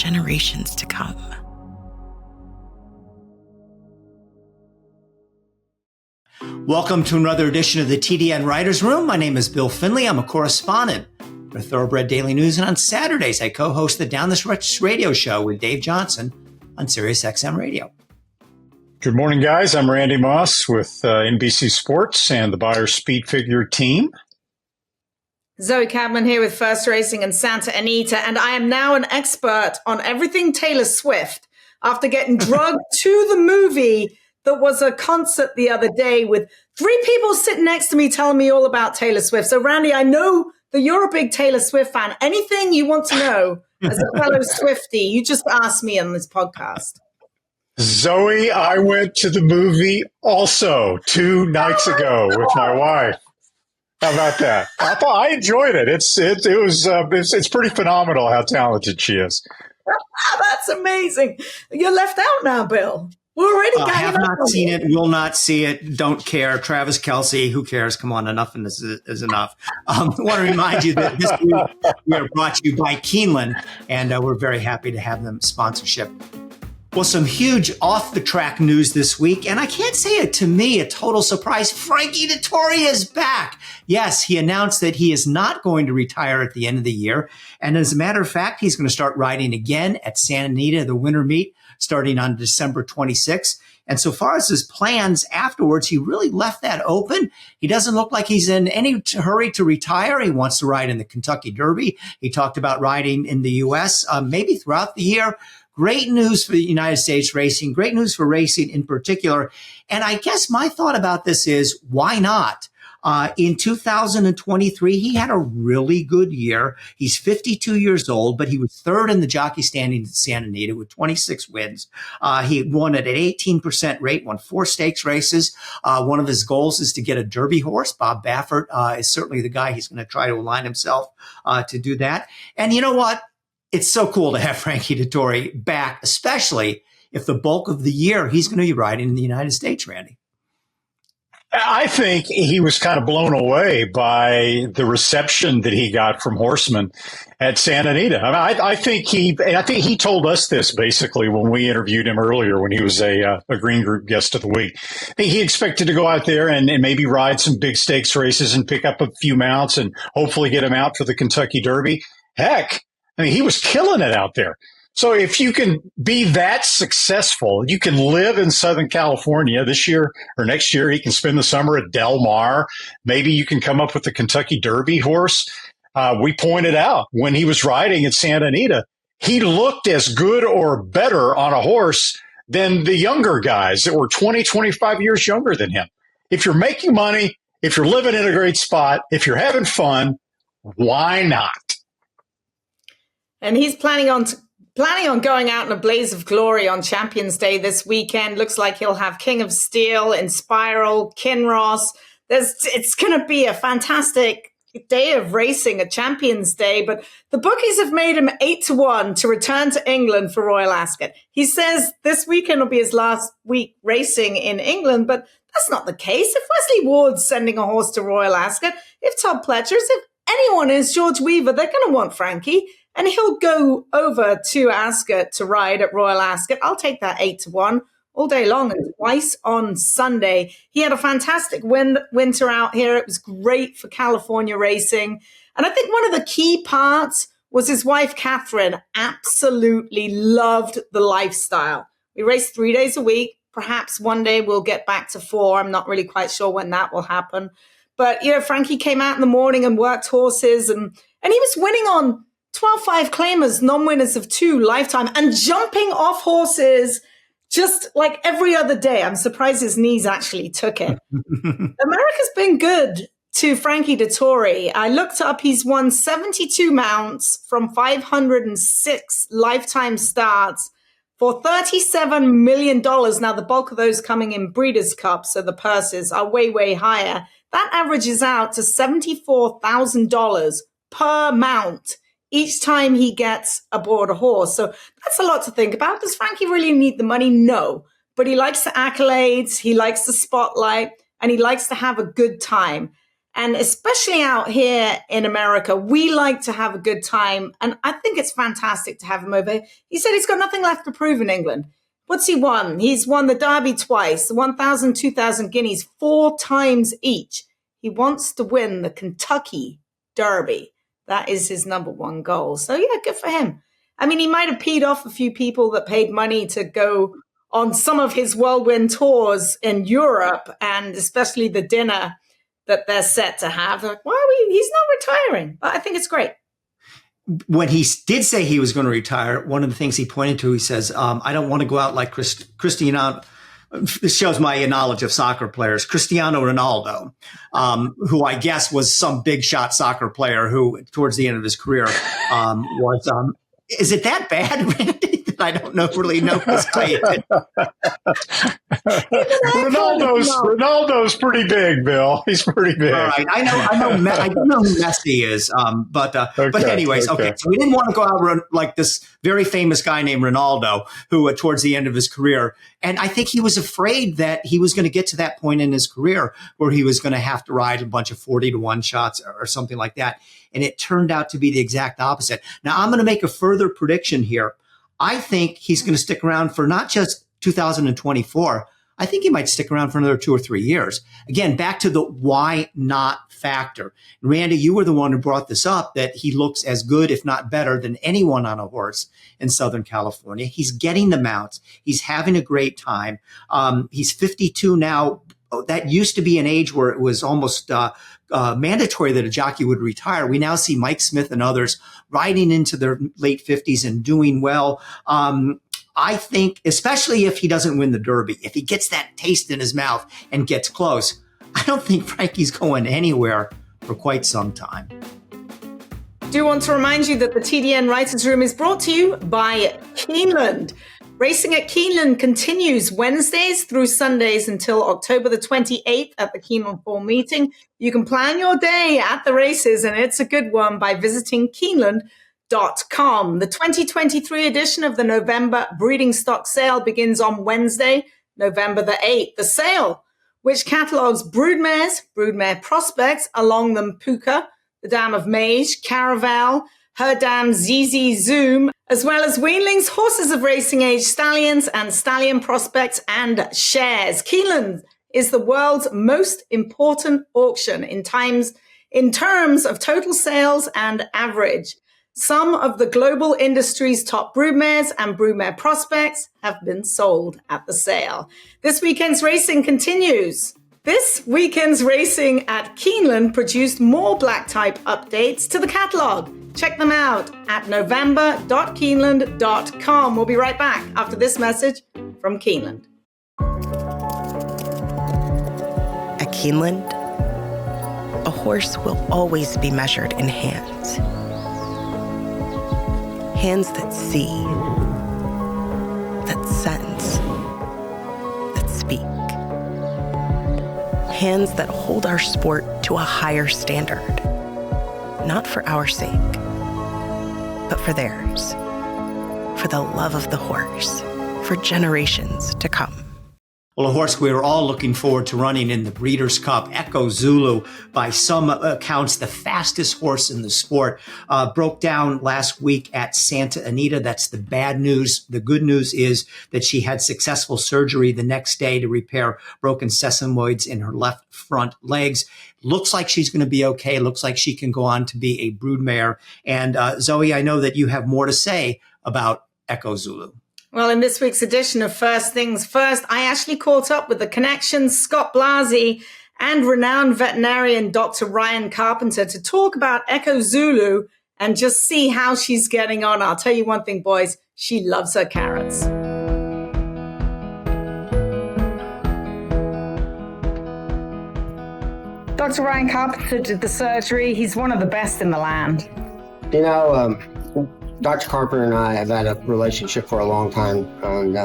generations to come. Welcome to another edition of the TDN Writers Room. My name is Bill Finley. I'm a correspondent for Thoroughbred Daily News. And on Saturdays, I co-host the Down the Stretch radio show with Dave Johnson on Sirius XM Radio. Good morning, guys. I'm Randy Moss with NBC Sports and the Buyer Speed Figure team. Zoe Cadman here with First Racing and Santa Anita, and I am now an expert on everything Taylor Swift after getting drugged to the movie that was a concert the other day with 3 people sitting next to me telling me all about Taylor Swift. So, Randy, I know that you're a big Taylor Swift fan. Anything you want to know as a fellow Swiftie, you just ask me on this podcast. Zoe, I went to the movie also 2 nights ago with my wife. How about that? I enjoyed it. It's pretty phenomenal how talented she is. That's amazing. You're left out now, Bill. We're already I have not seen it, will not see it, don't care. Travis Kelce, who cares? Come on, enough and this is enough. I want to remind you that this week we are brought to you by Keeneland, and we're very happy to have them sponsorship. Well, some huge off-the-track news this week, and I can't say it, to me, a total surprise. Frankie Dettori is back. Yes, he announced that he is not going to retire at the end of the year, and as a matter of fact, he's going to start riding again at Santa Anita, the winter meet, starting on December 26th. And so far as his plans afterwards, he really left that open. He doesn't look like he's in any hurry to retire. He wants to ride in the Kentucky Derby. He talked about riding in the U.S. Maybe throughout the year. Great news for the United States racing, great news for racing in particular. And I guess my thought about this is, why not? In 2023, he had a really good year. He's 52 years old, but he was third in the jockey standings at Santa Anita with 26 wins. He won at an 18% rate, won 4 stakes races. One of his goals is to get a Derby horse. Bob Baffert is certainly the guy he's going to try to align himself to do that. And you know what? It's so cool to have Frankie Dettori back, especially if the bulk of the year he's going to be riding in the United States, Randy. I think he was kind of blown away by the reception that he got from horsemen at Santa Anita. I think he told us this basically when we interviewed him earlier when he was a Green Group guest of the week. I think he expected to go out there and maybe ride some big stakes races and pick up a few mounts and hopefully get him out for the Kentucky Derby. Heck, I mean, he was killing it out there. So if you can be that successful, you can live in Southern California this year or next year. He can spend the summer at Del Mar. Maybe you can come up with the Kentucky Derby horse. We pointed out when he was riding at Santa Anita, he looked as good or better on a horse than the younger guys that were 20, 25 years younger than him. If you're making money, if you're living in a great spot, if you're having fun, why not? And he's planning on going out in a blaze of glory on Champions Day this weekend. Looks like he'll have King of Steel, Inspiral, Kinross. It's going to be a fantastic day of racing at Champions Day, but the bookies have made him 8-1 to return to England for Royal Ascot. He says this weekend will be his last week racing in England, but that's not the case. If Wesley Ward's sending a horse to Royal Ascot, if Todd Pletcher's, if anyone is George Weaver, they're going to want Frankie. And he'll go over to Ascot to ride at Royal Ascot. I'll take that 8-1 all day long and twice on Sunday. He had a fantastic winter out here. It was great for California racing. And I think one of the key parts was his wife, Catherine, absolutely loved the lifestyle. We race 3 days a week. Perhaps one day we'll get back to 4. I'm not really quite sure when that will happen. But, you know, Frankie came out in the morning and worked horses and he was winning on 12-5 claimers, non-winners of 2 lifetime, and jumping off horses just like every other day. I'm surprised his knees actually took it. America's been good to Frankie Dettori. I looked up, he's won 72 mounts from 506 lifetime starts for $37 million. Now, the bulk of those coming in Breeders' Cup, so the purses are way, way higher. That averages out to $74,000 per mount each time he gets aboard a horse. So that's a lot to think about. Does Frankie really need the money? No. But he likes the accolades, he likes the spotlight, and he likes to have a good time. And especially out here in America, we like to have a good time. And I think it's fantastic to have him over here. He said he's got nothing left to prove in England. What's he won? He's won the Derby twice, the 1,000, 2,000 guineas, 4 times each. He wants to win the Kentucky Derby. That is his number one goal. So yeah, good for him. I mean, he might have peed off a few people that paid money to go on some of his whirlwind tours in Europe, and especially the dinner that they're set to have. They're like, why are we? He's not retiring. But I think it's great. When he did say he was going to retire, one of the things he pointed to, he says, I don't want to go out like Cristiano. This shows my knowledge of soccer players. Cristiano Ronaldo, who I guess was some big shot soccer player who towards the end of his career was, is it that bad, Randy? I don't really know his height. Ronaldo's pretty big, Bill. He's pretty big. All right, I know who Messi is, but anyways, okay. So we didn't want to go out like this very famous guy named Ronaldo, who towards the end of his career, and I think he was afraid that he was going to get to that point in his career where he was going to have to ride a bunch of 40-1 shots or something like that, and it turned out to be the exact opposite. Now I'm going to make a further prediction here. I think he's going to stick around for not just 2024. I think he might stick around for another 2 or 3 years. Again, back to the why not factor. Randy, you were the one who brought this up, that he looks as good, if not better, than anyone on a horse in Southern California. He's getting the mounts. He's having a great time. He's 52 now. That used to be an age where it was almost mandatory that a jockey would retire. We now see Mike Smith and others riding into their late 50s and doing well. I think, especially if he doesn't win the Derby, if he gets that taste in his mouth and gets close, I don't think Frankie's going anywhere for quite some time. Do want to remind you that the TDN Writers Room is brought to you by Keeneland. Racing at Keeneland continues Wednesdays through Sundays until October the 28th at the Keeneland Fall Meeting. You can plan your day at the races, and it's a good one, by visiting Keeneland.com. The 2023 edition of the November breeding stock sale begins on Wednesday, November the 8th. The sale, which catalogs broodmares, broodmare prospects along the Puka, the Dam of Mage, Caraval, her dam ZZ Zoom, as well as weanlings, horses of racing age, stallions and stallion prospects, and shares. Keeneland is the world's most important auction in terms of total sales and average. Some of the global industry's top broodmares and broodmare prospects have been sold at the sale. This weekend's racing continues. This weekend's racing at Keeneland produced more black type updates to the catalog. Check them out at november.keeneland.com. We'll be right back after this message from Keeneland. At Keeneland, a horse will always be measured in hands. Hands that see, that sense, that speak. Hands that hold our sport to a higher standard. Not for our sake, but for theirs. For the love of the horse, for generations to come. Well, a horse we were all looking forward to running in the Breeders' Cup, Echo Zulu, by some accounts, the fastest horse in the sport, broke down last week at Santa Anita. That's the bad news. The good news is that she had successful surgery the next day to repair broken sesamoids in her left front legs. Looks like she's going to be okay. Looks like she can go on to be a broodmare. And Zoe, I know that you have more to say about Echo Zulu. Well, in this week's edition of First Things First, I actually caught up with the Connection's Scott Blasi and renowned veterinarian Dr. Ryan Carpenter to talk about Echo Zulu and just see how she's getting on. I'll tell you one thing, boys, she loves her carrots. Dr. Ryan Carpenter did the surgery. He's one of the best in the land. You know, Dr. Carpenter and I have had a relationship for a long time, and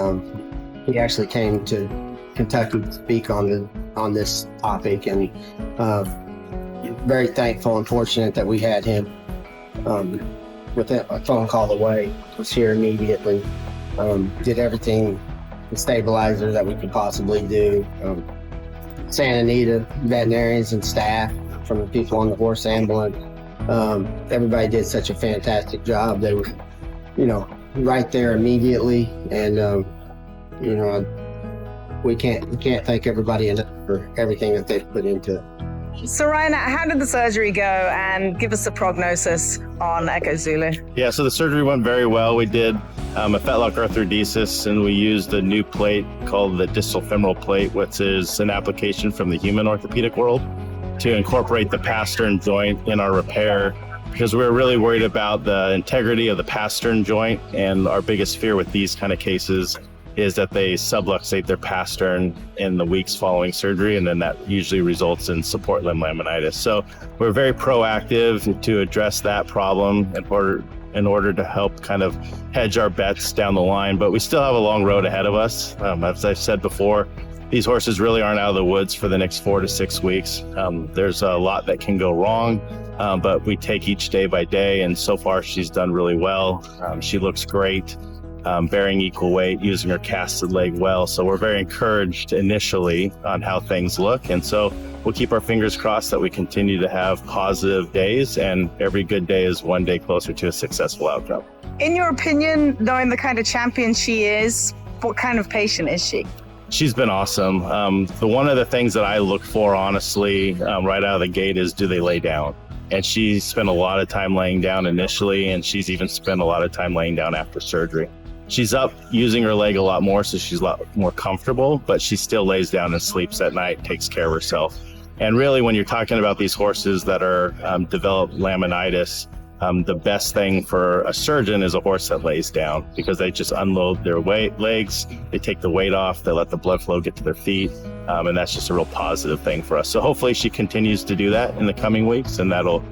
he actually came to Kentucky to speak on this topic, and very thankful and fortunate that we had him within a phone call away. Was here immediately, did everything, the stabilizer that we could possibly do. Santa Anita veterinarians and staff from the people on the horse ambulance. Everybody did such a fantastic job. They were, right there immediately, and we can't thank everybody enough for everything that they've put into it. So Ryan, how did the surgery go, and give us a prognosis on Echo Zulu? Yeah, so the surgery went very well. We did a fetlock arthrodesis, and we used a new plate called the distal femoral plate, which is an application from the human orthopedic world to incorporate the pastern joint in our repair, because we were really worried about the integrity of the pastern joint. And our biggest fear with these kind of cases is that they subluxate their pastern in the weeks following surgery, and then that usually results in support limb laminitis. So we're very proactive to address that problem in order to help kind of hedge our bets down the line. But we still have a long road ahead of us. As I've said before, these horses really aren't out of the woods for the next 4 to 6 weeks. There's a lot that can go wrong, but we take each day by day, and so far she's done really well. She looks great. Bearing equal weight, using her casted leg well. So we're very encouraged initially on how things look. And so we'll keep our fingers crossed that we continue to have positive days, and every good day is one day closer to a successful outcome. In your opinion, knowing the kind of champion she is, what kind of patient is she? She's been awesome. One of the things that I look for, honestly, right out of the gate is, do they lay down? And she spent a lot of time laying down initially, and she's even spent a lot of time laying down after surgery. She's up using her leg a lot more, so she's a lot more comfortable, but she still lays down and sleeps at night, takes care of herself. And really, when you're talking about these horses that are developed laminitis, the best thing for a surgeon is a horse that lays down, because they just unload their legs, they take the weight off, they let the blood flow get to their feet, and that's just a real positive thing for us. So hopefully she continues to do that in the coming weeks, and that'll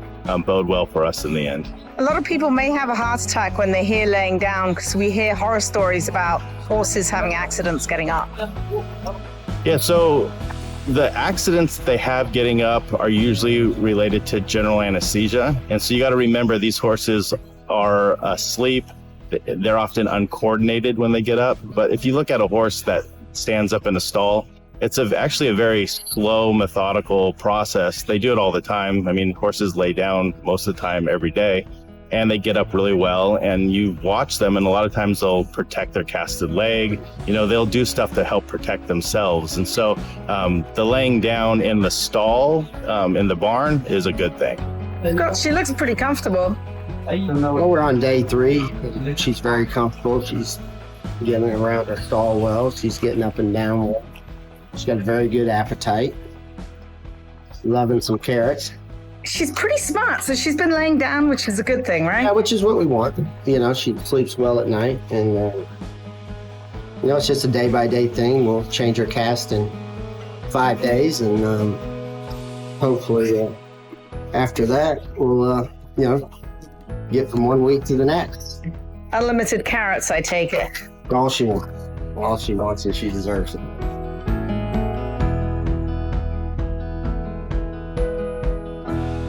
bode well for us in the end. A lot of people may have a heart attack when they hear laying down, because we hear horror stories about horses having accidents getting up. Yeah, so the accidents they have getting up are usually related to general anesthesia. And so you got to remember, these horses are asleep. They're often uncoordinated when they get up. But if you look at a horse that stands up in a stall, it's actually a very slow, methodical process. They do it all the time. I mean, horses lay down most of the time every day, and they get up really well. And you watch them, and a lot of times they'll protect their casted leg. They'll do stuff to help protect themselves. And so the laying down in the stall, in the barn, is a good thing. God, she looks pretty comfortable. Well, we're on day 3. She's very comfortable. She's getting around her stall well. She's getting up and down well. She's got a very good appetite. Loving some carrots. She's pretty smart, so she's been laying down, which is a good thing, right? Yeah, which is what we want. She sleeps well at night, and it's just a day-by-day thing. We'll change her cast in 5 days, and hopefully after that, we'll get from 1 week to the next. Unlimited carrots, I take it. All she wants. All she wants, and she deserves it.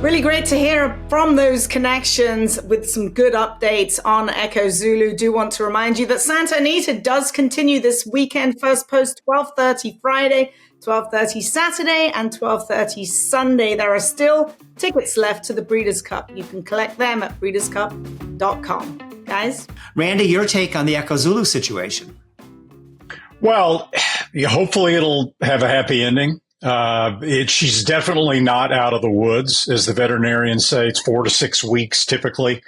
Really great to hear from those connections with some good updates on Echo Zulu. Do want to remind you that Santa Anita does continue this weekend. First post 12:30 Friday, 12:30 Saturday, and 12:30 Sunday. There are still tickets left to the Breeders' Cup. You can collect them at breederscup.com. Guys? Randy, your take on the Echo Zulu situation? Well, hopefully it'll have a happy ending. She's definitely not out of the woods, as the veterinarians say. It's 4 to 6 weeks typically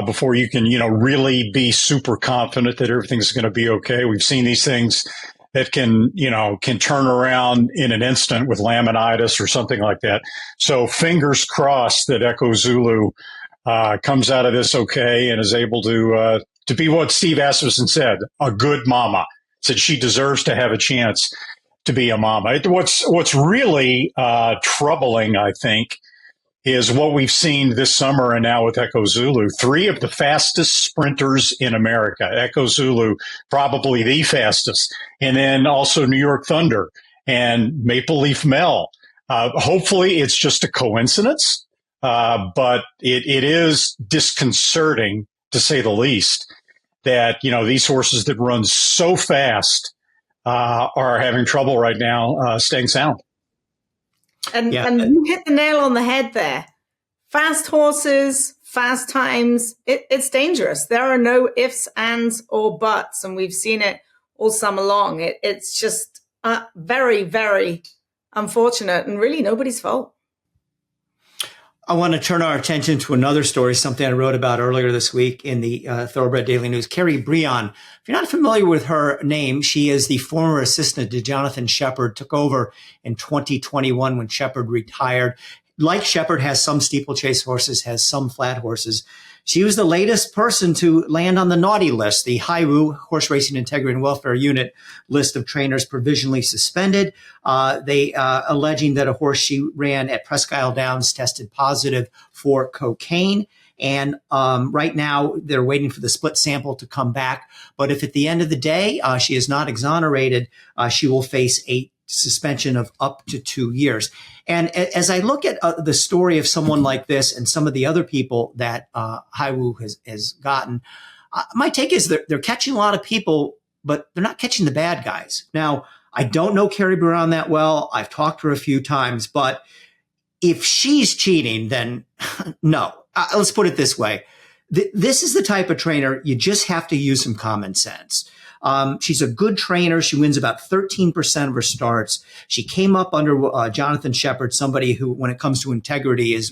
before you can, really be super confident that everything's going to be okay. We've seen these things that can turn around in an instant with laminitis or something like that. So fingers crossed that Echo Zulu comes out of this okay and is able to be what Steve Asmussen said, a good mama. Said she deserves to have a chance to be a mama. What's really troubling, I think, is what we've seen this summer and now with Echo Zulu. 3 of the fastest sprinters in America. Echo Zulu, probably the fastest. And then also New York Thunder and Maple Leaf Mel. Hopefully it's just a coincidence, but it is disconcerting, to say the least, that, these horses that run so fast are having trouble right now staying sound. And Yeah. and you hit the nail on the head there. Fast horses, fast times, it's dangerous. There are no ifs, ands, or buts, and we've seen it all summer long. It's just very, very unfortunate and really nobody's fault. I want to turn our attention to another story, something I wrote about earlier this week in the Thoroughbred Daily News. Carrie Bron. If you're not familiar with her name, she is the former assistant to Jonathan Shepard, took over in 2021 when Shepard retired. Like Shepard, has some steeplechase horses, has some flat horses. She was the latest person to land on the naughty list, the HIWU, Horse Racing Integrity and Welfare Unit list of trainers provisionally suspended. They alleging that a horse she ran at Presque Isle Downs tested positive for cocaine. And right now, they're waiting for the split sample to come back. But if at the end of the day, she is not exonerated, she will face a suspension of up to 2 years. And as I look at the story of someone like this and some of the other people that HIWU has gotten, my take is they're catching a lot of people, but they're not catching the bad guys. Now, I don't know Carrie Bron that well. I've talked to her a few times, but if she's cheating, then no. Let's put it this way. This is the type of trainer you just have to use some common sense. She's a good trainer. She wins about 13% of her starts. She came up under Jonathan Shepard, somebody who, when it comes to integrity, is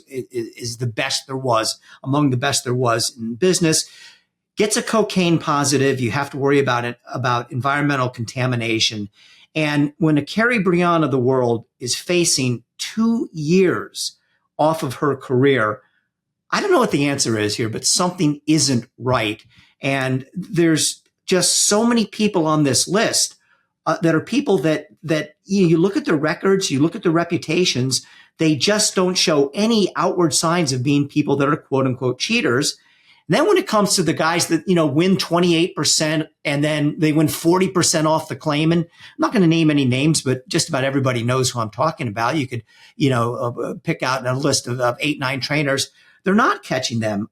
the best there was, among the best there was in business. Gets a cocaine positive. You have to worry about environmental contamination. And when a Carrie Bron of the world is facing 2 years off of her career, I don't know what the answer is here, but something isn't right. And there's just so many people on this list that are people that you look at their records, you look at their reputations, they just don't show any outward signs of being people that are quote unquote cheaters. And then when it comes to the guys that, win 28% and then they win 40% off the claim, and I'm not going to name any names, but just about everybody knows who I'm talking about. You could, pick out a list of 8-9 trainers. They're not catching them.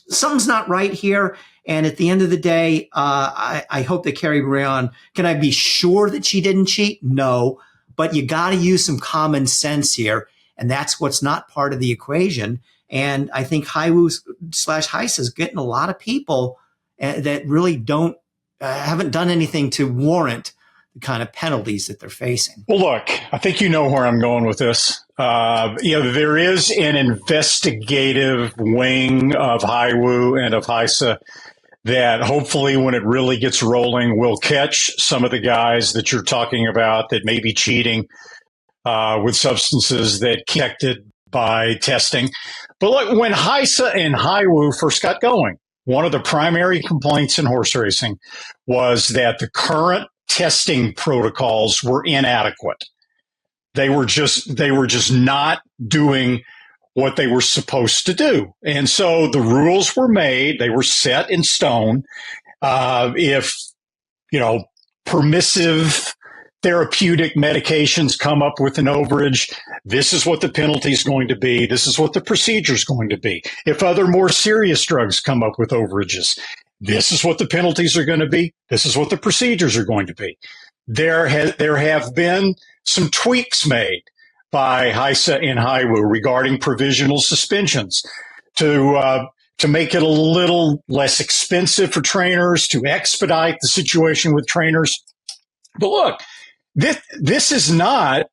Something's not right here. And at the end of the day, I hope that Carrie Bron, can I be sure that she didn't cheat? No, but you got to use some common sense here. And that's what's not part of the equation. And I think HIWU/HISA is getting a lot of people that really haven't done anything to warrant the kind of penalties that they're facing. Well, look, I think you know where I'm going with this. There is an investigative wing of HIWU and of HISA that hopefully when it really gets rolling, will catch some of the guys that you're talking about that may be cheating with substances that detected by testing. But look, when HISA and HIWU first got going, one of the primary complaints in horse racing was that the current testing protocols were inadequate. They were just not doing what they were supposed to do. And so the rules were made, they were set in stone. If, permissive therapeutic medications come up with an overage, this is what the penalty is going to be. This is what the procedure is going to be. If other more serious drugs come up with overages, this is what the penalties are going to be. This is what the procedures are going to be. There have been some tweaks made by HISA and HIWU regarding provisional suspensions to make it a little less expensive for trainers, to expedite the situation with trainers. But look, this is not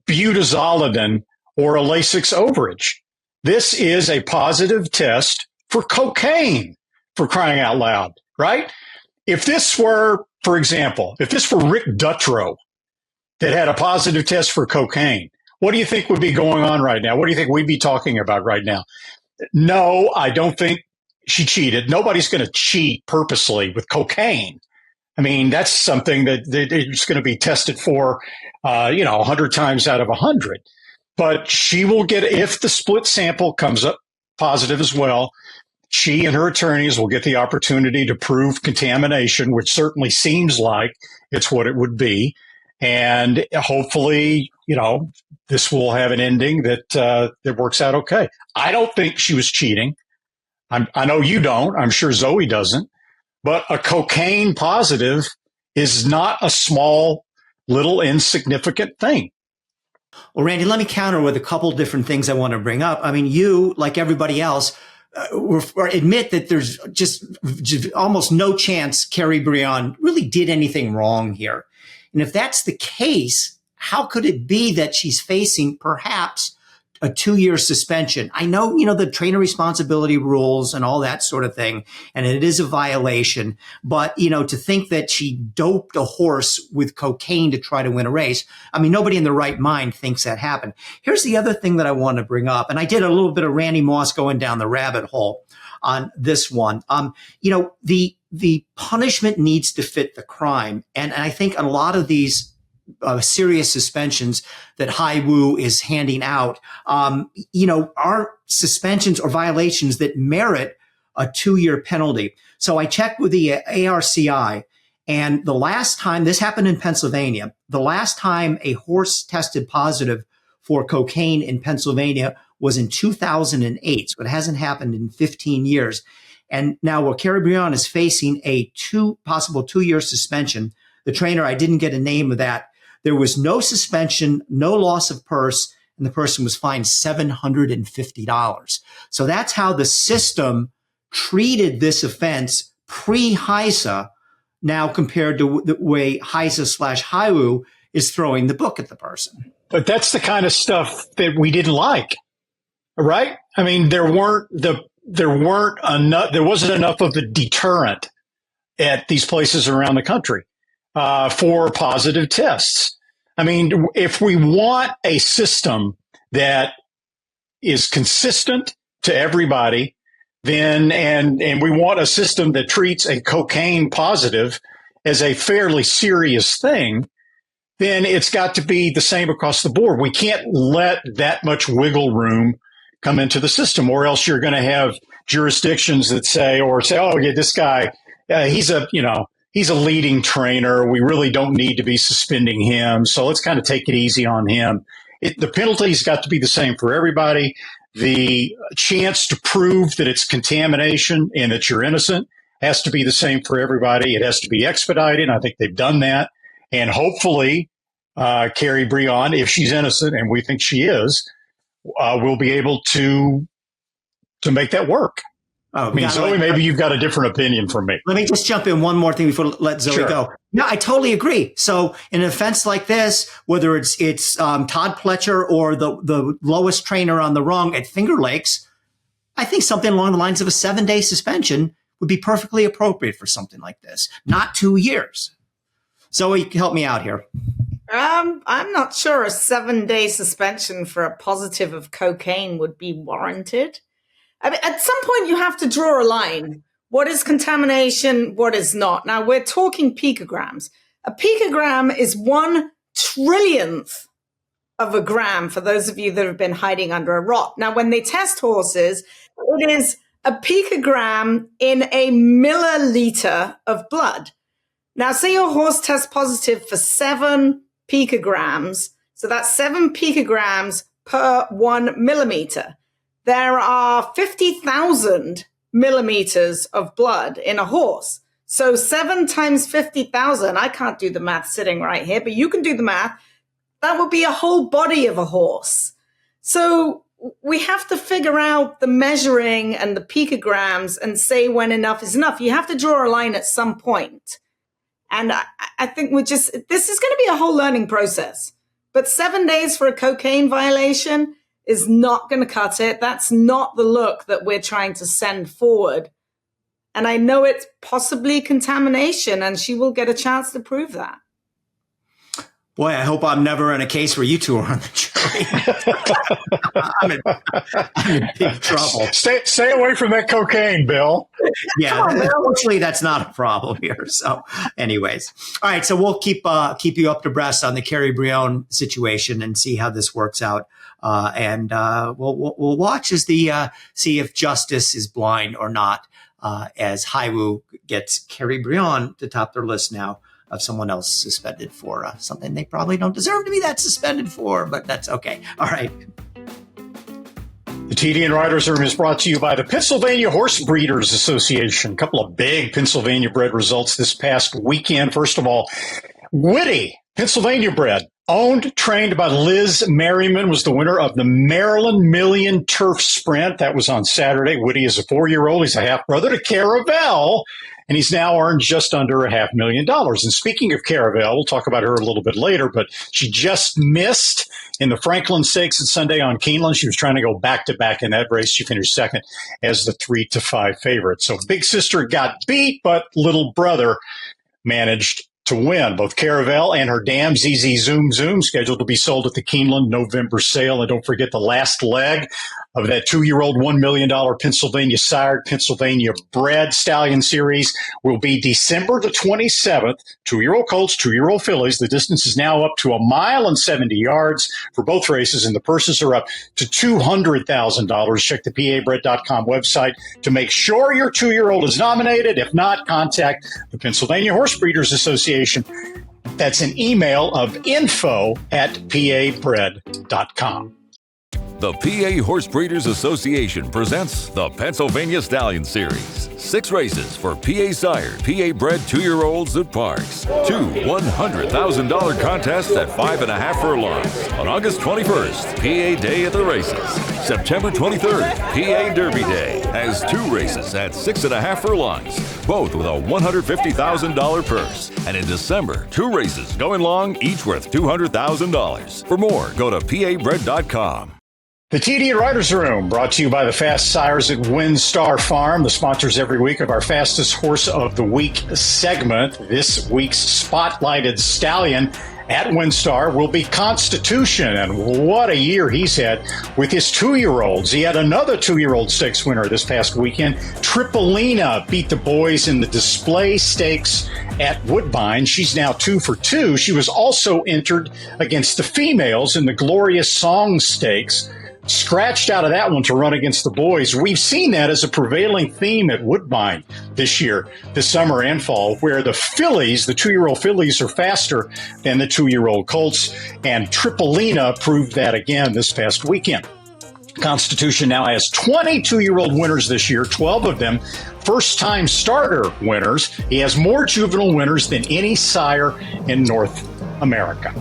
butazolidine or a Lasix overage. This is a positive test for cocaine, for crying out loud, right? If this were, for example, if this were Rick Dutrow that had a positive test for cocaine, what do you think would be going on right now? What do you think we'd be talking about right now? No, I don't think she cheated. Nobody's going to cheat purposely with cocaine. I mean, that's something that it's going to be tested for, 100 times out of 100. But she will get, if the split sample comes up positive as well, she and her attorneys will get the opportunity to prove contamination, which certainly seems like it's what it would be. And hopefully, this will have an ending that works out okay. I don't think she was cheating. I know you don't. I'm sure Zoe doesn't. But a cocaine positive is not a small, little insignificant thing. Well, Randy, let me counter with a couple different things I want to bring up. I mean, you, like everybody else, admit that there's just almost no chance Carrie Bron really did anything wrong here. And if that's the case, how could it be that she's facing perhaps a 2-year suspension? I know, the trainer responsibility rules and all that sort of thing, and it is a violation. But, to think that she doped a horse with cocaine to try to win a race, I mean, nobody in their right mind thinks that happened. Here's the other thing that I want to bring up, and I did a little bit of Randy Moss going down the rabbit hole on this one. The punishment needs to fit the crime. And I think a lot of these serious suspensions that Hai Wu is handing out, are suspensions or violations that merit a 2-year penalty. So I checked with the ARCI, and the last time this happened in Pennsylvania, the last time a horse tested positive for cocaine in Pennsylvania was in 2008. So it hasn't happened in 15 years. And now, while Carrie Bron is facing a possible 2-year suspension, the trainer, I didn't get a name of that. There was no suspension, no loss of purse, and the person was fined $750. So that's how the system treated this offense pre-HISA, now compared to the way HISA/Hai Wu is throwing the book at the person. But that's the kind of stuff that we didn't like, right? I mean, there wasn't enough of a deterrent at these places around the country for positive tests. I mean, if we want a system that is consistent to everybody, then and we want a system that treats a cocaine positive as a fairly serious thing, then it's got to be the same across the board. We can't let that much wiggle room come into the system, or else you're going to have jurisdictions that say, oh yeah, this guy, he's a leading trainer. We really don't need to be suspending him. So let's kind of take it easy on him. The penalty's got to be the same for everybody. The chance to prove that it's contamination and that you're innocent has to be the same for everybody. It has to be expedited. I think they've done that. And hopefully, Carrie Bron, if she's innocent, and we think she is, will be able to make that work. Oh, I mean, Zoe, maybe you've got a different opinion from me. Let me just jump in one more thing before let Zoe go. No, I totally agree. So in an offense like this, whether it's Todd Pletcher or the lowest trainer on the rung at Finger Lakes, I think something along the lines of a 7-day suspension would be perfectly appropriate for something like this, not 2 years. Zoe, help me out here. I'm not sure a 7-day suspension for a positive of cocaine would be warranted. I mean, at some point, you have to draw a line. What is contamination? What is not? Now, we're talking picograms. A picogram is 1/trillionth of a gram, for those of you that have been hiding under a rock. Now, when they test horses, it is a picogram in a milliliter of blood. Now, say your horse tests positive for 7 picograms. So that's 7 picograms per 1 millimeter. There are 50,000 millimeters of blood in a horse. So 7 times 50,000, I can't do the math sitting right here, but you can do the math. That would be a whole body of a horse. So we have to figure out the measuring and the picograms and say when enough is enough. You have to draw a line at some point. And I think this is going to be a whole learning process. But 7 days for a cocaine violation is not going to cut it. That's not the look that we're trying to send forward. And I know it's possibly contamination, and she will get a chance to prove that. Boy, I hope I'm never in a case where you two are on the jury. I'm in big trouble. Stay away from that cocaine, Bill. Yeah, unfortunately, that's not a problem here. So, anyways, all right. So we'll keep you up to breast on the Carrie Bron situation and see how this works out. And we'll watch as see if justice is blind or not. As Hai Wu gets Carrie Bron to top their list now of someone else suspended for something they probably don't deserve to be that suspended for, but that's okay. All right. The TDN Riders Room is brought to you by the Pennsylvania Horse Breeders Association. A couple of big Pennsylvania bred results this past weekend. First of all, Witty, Pennsylvania bred, Owned, trained by Liz Merriman, was the winner of the Maryland Million Turf Sprint. That was on Saturday. Woody is a 4-year-old. He's a half-brother to Caravel, and he's now earned just under $500,000. And speaking of Caravel, we'll talk about her a little bit later, but she just missed in the Franklin Stakes at Sunday on Keeneland. She was trying to go back-to-back in that race. She finished second as the 3-5 favorite. So big sister got beat, but little brother managed to win. Both Caravel and her dam, ZZ Zoom Zoom, scheduled to be sold at the Keeneland November sale. And don't forget the last leg of that 2-year-old $1 million Pennsylvania sired, Pennsylvania bred stallion series will be December the 27th. 2-year-old colts, 2-year-old fillies. The distance is now up to 1 mile and 70 yards for both races, and the purses are up to $200,000. Check the PABred.com website to make sure your 2-year-old is nominated. If not, contact the Pennsylvania Horse Breeders Association. That's an email of info@pabred.com. The PA Horse Breeders Association presents the Pennsylvania Stallion Series. 6 races for PA sired, PA bred 2-year-olds at Parks. 2 $100,000 contests at 5.5 furlongs. On August 21st, PA Day at the races. September 23rd, PA Derby Day has 2 races at 6.5 furlongs, both with a $150,000 purse. And in December, 2 races going long, each worth $200,000. For more, go to PABred.com. The TDN Writers Room, brought to you by the Fast Sires at WinStar Farm, the sponsors every week of our Fastest Horse of the Week segment. This week's spotlighted stallion at WinStar will be Constitution, and what a year he's had with his 2-year-olds. He had another 2-year-old stakes winner this past weekend. Tripolina beat the boys in the display stakes at Woodbine. She's now 2 for 2. She was also entered against the females in the Glorious Song Stakes. Scratched out of that one to run against the boys. We've seen that as a prevailing theme at Woodbine this year, this summer and fall, where the fillies, the 2-year-old fillies, are faster than the 2-year-old colts, and Tripolina proved that again this past weekend. Constitution now has 22-year-old winners this year, 12 of them first-time starter winners. He has more juvenile winners than any sire in North America.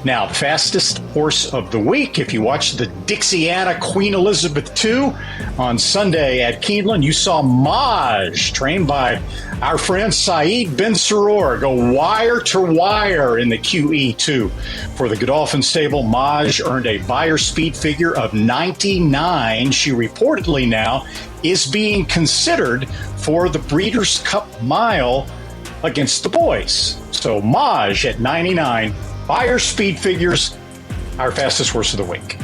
Now, the fastest horse of the week, if you watched the Dixiana Queen Elizabeth II on Sunday at Keeneland, you saw Maj, trained by our friend Saeed Ben Saror, go wire to wire in the QE2. For the Godolphin stable, Maj earned a buyer speed figure of 99. She reportedly now is being considered for the Breeders' Cup Mile against the boys. So Maj at 99. Buyer speed figures, our fastest horse of the week.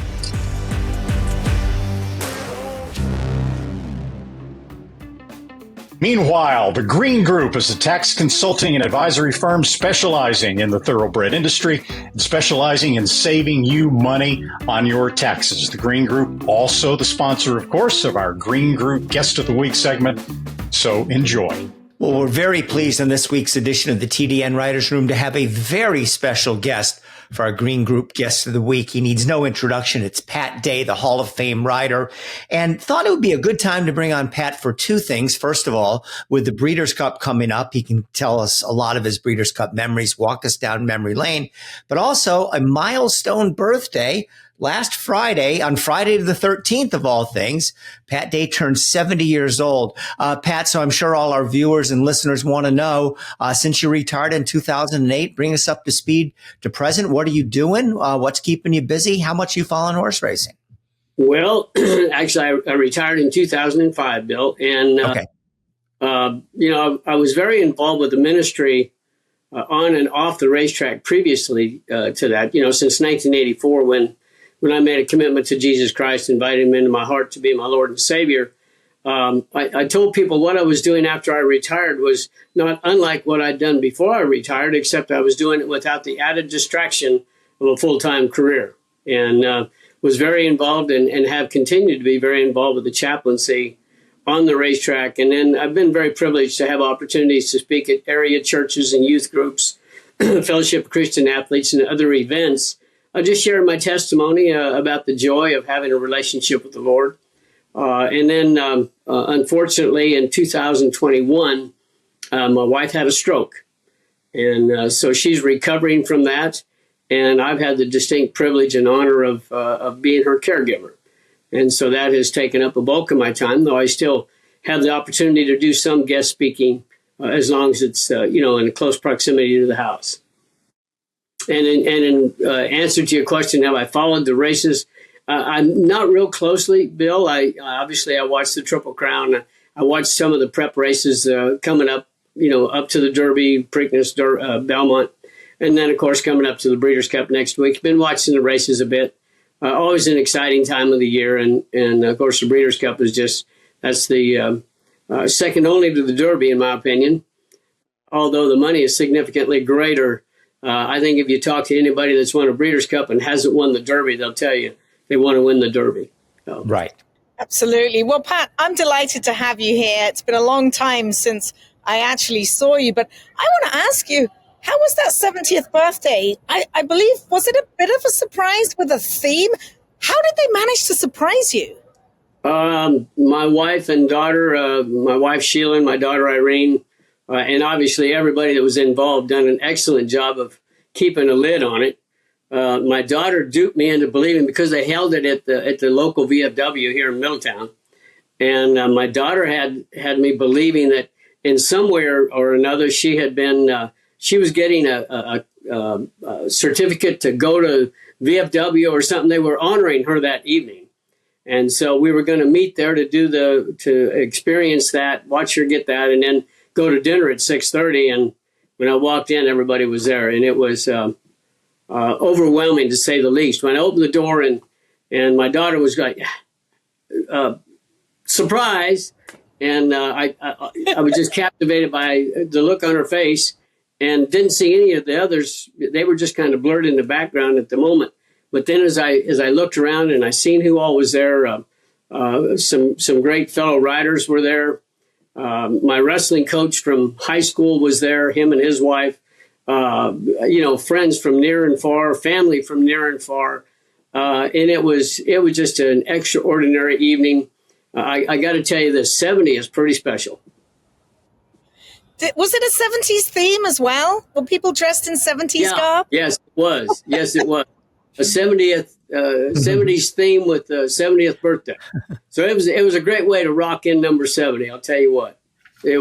Meanwhile, the Green Group is a tax consulting and advisory firm specializing in the thoroughbred industry and specializing in saving you money on your taxes. The Green Group, also the sponsor, of course, of our Green Group Guest of the Week segment. So enjoy. Well, we're very pleased in this week's edition of the TDN Writers Room to have a very special guest for our Green Group Guest of the Week. He needs no introduction. It's Pat Day, the Hall of Fame rider, and thought it would be a good time to bring on Pat for 2 things. First of all, with the Breeders' Cup coming up, he can tell us a lot of his Breeders' Cup memories, walk us down memory lane, but also a milestone birthday. Last Friday, on Friday the 13th of all things, Pat Day turned 70 years old. Pat, so I'm sure all our viewers and listeners want to know, since you retired in 2008, bring us up to speed to present. What are you doing? What's keeping you busy? How much you following horse racing? Well, actually, I retired in 2005, Bill. And, okay. I was very involved with the ministry on and off the racetrack previously to that, since 1984 when I made a commitment to Jesus Christ, invited him into my heart to be my Lord and Savior. I told people what I was doing after I retired was not unlike what I'd done before I retired, except I was doing it without the added distraction of a full-time career. And was very involved and have continued to be very involved with the chaplaincy on the racetrack. And then I've been very privileged to have opportunities to speak at area churches and youth groups, Fellowship of Christian Athletes, and other events. I just shared my testimony about the joy of having a relationship with the Lord. And then, unfortunately, in 2021, my wife had a stroke. And so she's recovering from that. and I've had the distinct privilege and honor of being her caregiver. And so that has taken up a bulk of my time, though I still have the opportunity to do some guest speaking as long as it's, in close proximity to the house. And in answer to your question, have I followed the races? I'm not real closely, Bill. I watched the Triple Crown. I watched some of the prep races coming up, up to the Derby, Preakness, Belmont. And then, of course, coming up to the Breeders' Cup next week. Been watching the races a bit. Always an exciting time of the year. And of course, the Breeders' Cup is that's the second only to the Derby, in my opinion. Although the money is significantly greater. I think if you talk to anybody that's won a Breeders' Cup and hasn't won the Derby, they'll tell you they want to win the Derby. So. Right. Absolutely. Well, Pat, I'm delighted to have you here. It's been a long time since I actually saw you, but I want to ask you, how was that 70th birthday? I believe, was it a bit of a surprise with a theme? How did they manage to surprise you? My wife and daughter, my wife Sheila and my daughter Irene, and obviously everybody that was involved done an excellent job of keeping a lid on it. My daughter duped me into believing, because they held it at the local VFW here in Middletown, and my daughter had me believing that in some way or another she had been she was getting a certificate to go to VFW or something. They were honoring her that evening, and so we were going to meet there to experience that, watch her get that, and then go to dinner at 6:30. And when I walked in, everybody was there, and it was overwhelming to say the least. When I opened the door and my daughter was like, surprise, and I was just captivated by the look on her face, and didn't see any of the others. They were just kind of blurred in the background at the moment. But then as I looked around and I seen who all was there, some great fellow riders were there. My wrestling coach from high school was there, him and his wife. Friends from near and far, family from near and far. And it was just an extraordinary evening. I got to tell you, the 70 is pretty special. Was it a 70s theme as well? Were people dressed in 70s garb? Yes, it was. Yes, it was. A 70s theme with the 70th birthday. So it was a great way to rock in number 70. I'll tell you what. It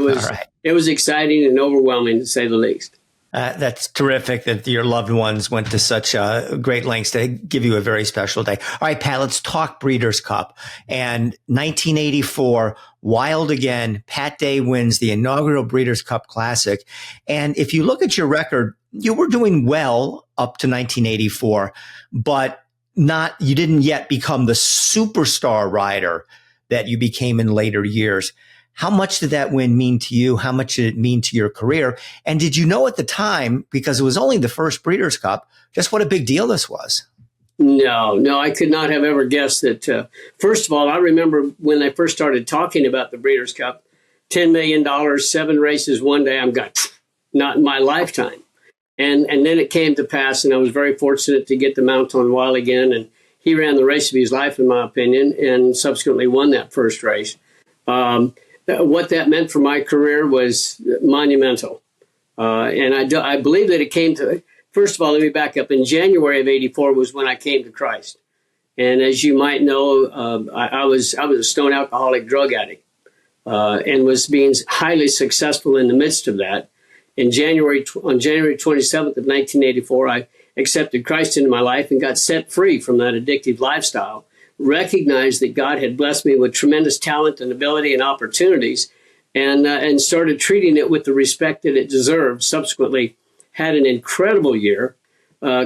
was exciting and overwhelming, to say the least. That's terrific that your loved ones went to such great lengths to give you a very special day. All right, Pat, let's talk Breeders' Cup. And 1984, Wild Again, Pat Day wins the inaugural Breeders' Cup Classic. And if you look at your record, you were doing well up to 1984, but you didn't yet become the superstar rider that you became in later years. How much did that win mean to you? How much did it mean to your career? And did you know at the time, because it was only the first Breeders' Cup, just what a big deal this was? No, I could not have ever guessed that. First of all, I remember when they first started talking about the Breeders' Cup, $10 million, 7 races one day. I'm going, not in my lifetime. And then it came to pass, and I was very fortunate to get the mount on Wild Again. And he ran the race of his life, in my opinion, and subsequently won that first race. What that meant for my career was monumental. And I believe that it came to, first of all, let me back up. In January of 84 was when I came to Christ. And as you might know, I was a stone alcoholic drug addict and was being highly successful in the midst of that. On January 27th of 1984, I accepted Christ into my life and got set free from that addictive lifestyle. Recognized that God had blessed me with tremendous talent and ability and opportunities, and started treating it with the respect that it deserved. Subsequently, had an incredible year,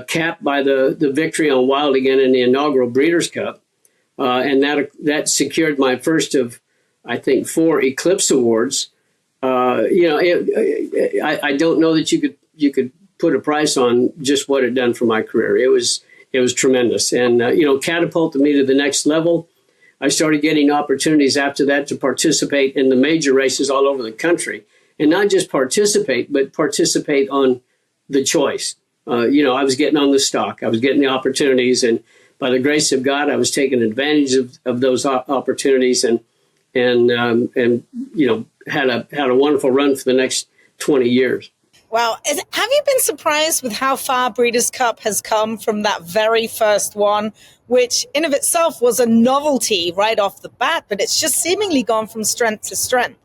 capped by the victory on Wild Again in the inaugural Breeders' Cup, and that secured my first of, I think, 4 Eclipse Awards. I don't know that you could put a price on just what it done for my career. It was tremendous, and catapulted me to the next level. I started getting opportunities after that to participate in the major races all over the country, and not just participate, but participate on the choice. I was getting on the stock, I was getting the opportunities, and by the grace of God, I was taking advantage of those opportunities, and had a wonderful run for the next 20 years. Wow. Have you been surprised with how far Breeders' Cup has come from that very first one, which in of itself was a novelty right off the bat, but it's just seemingly gone from strength to strength?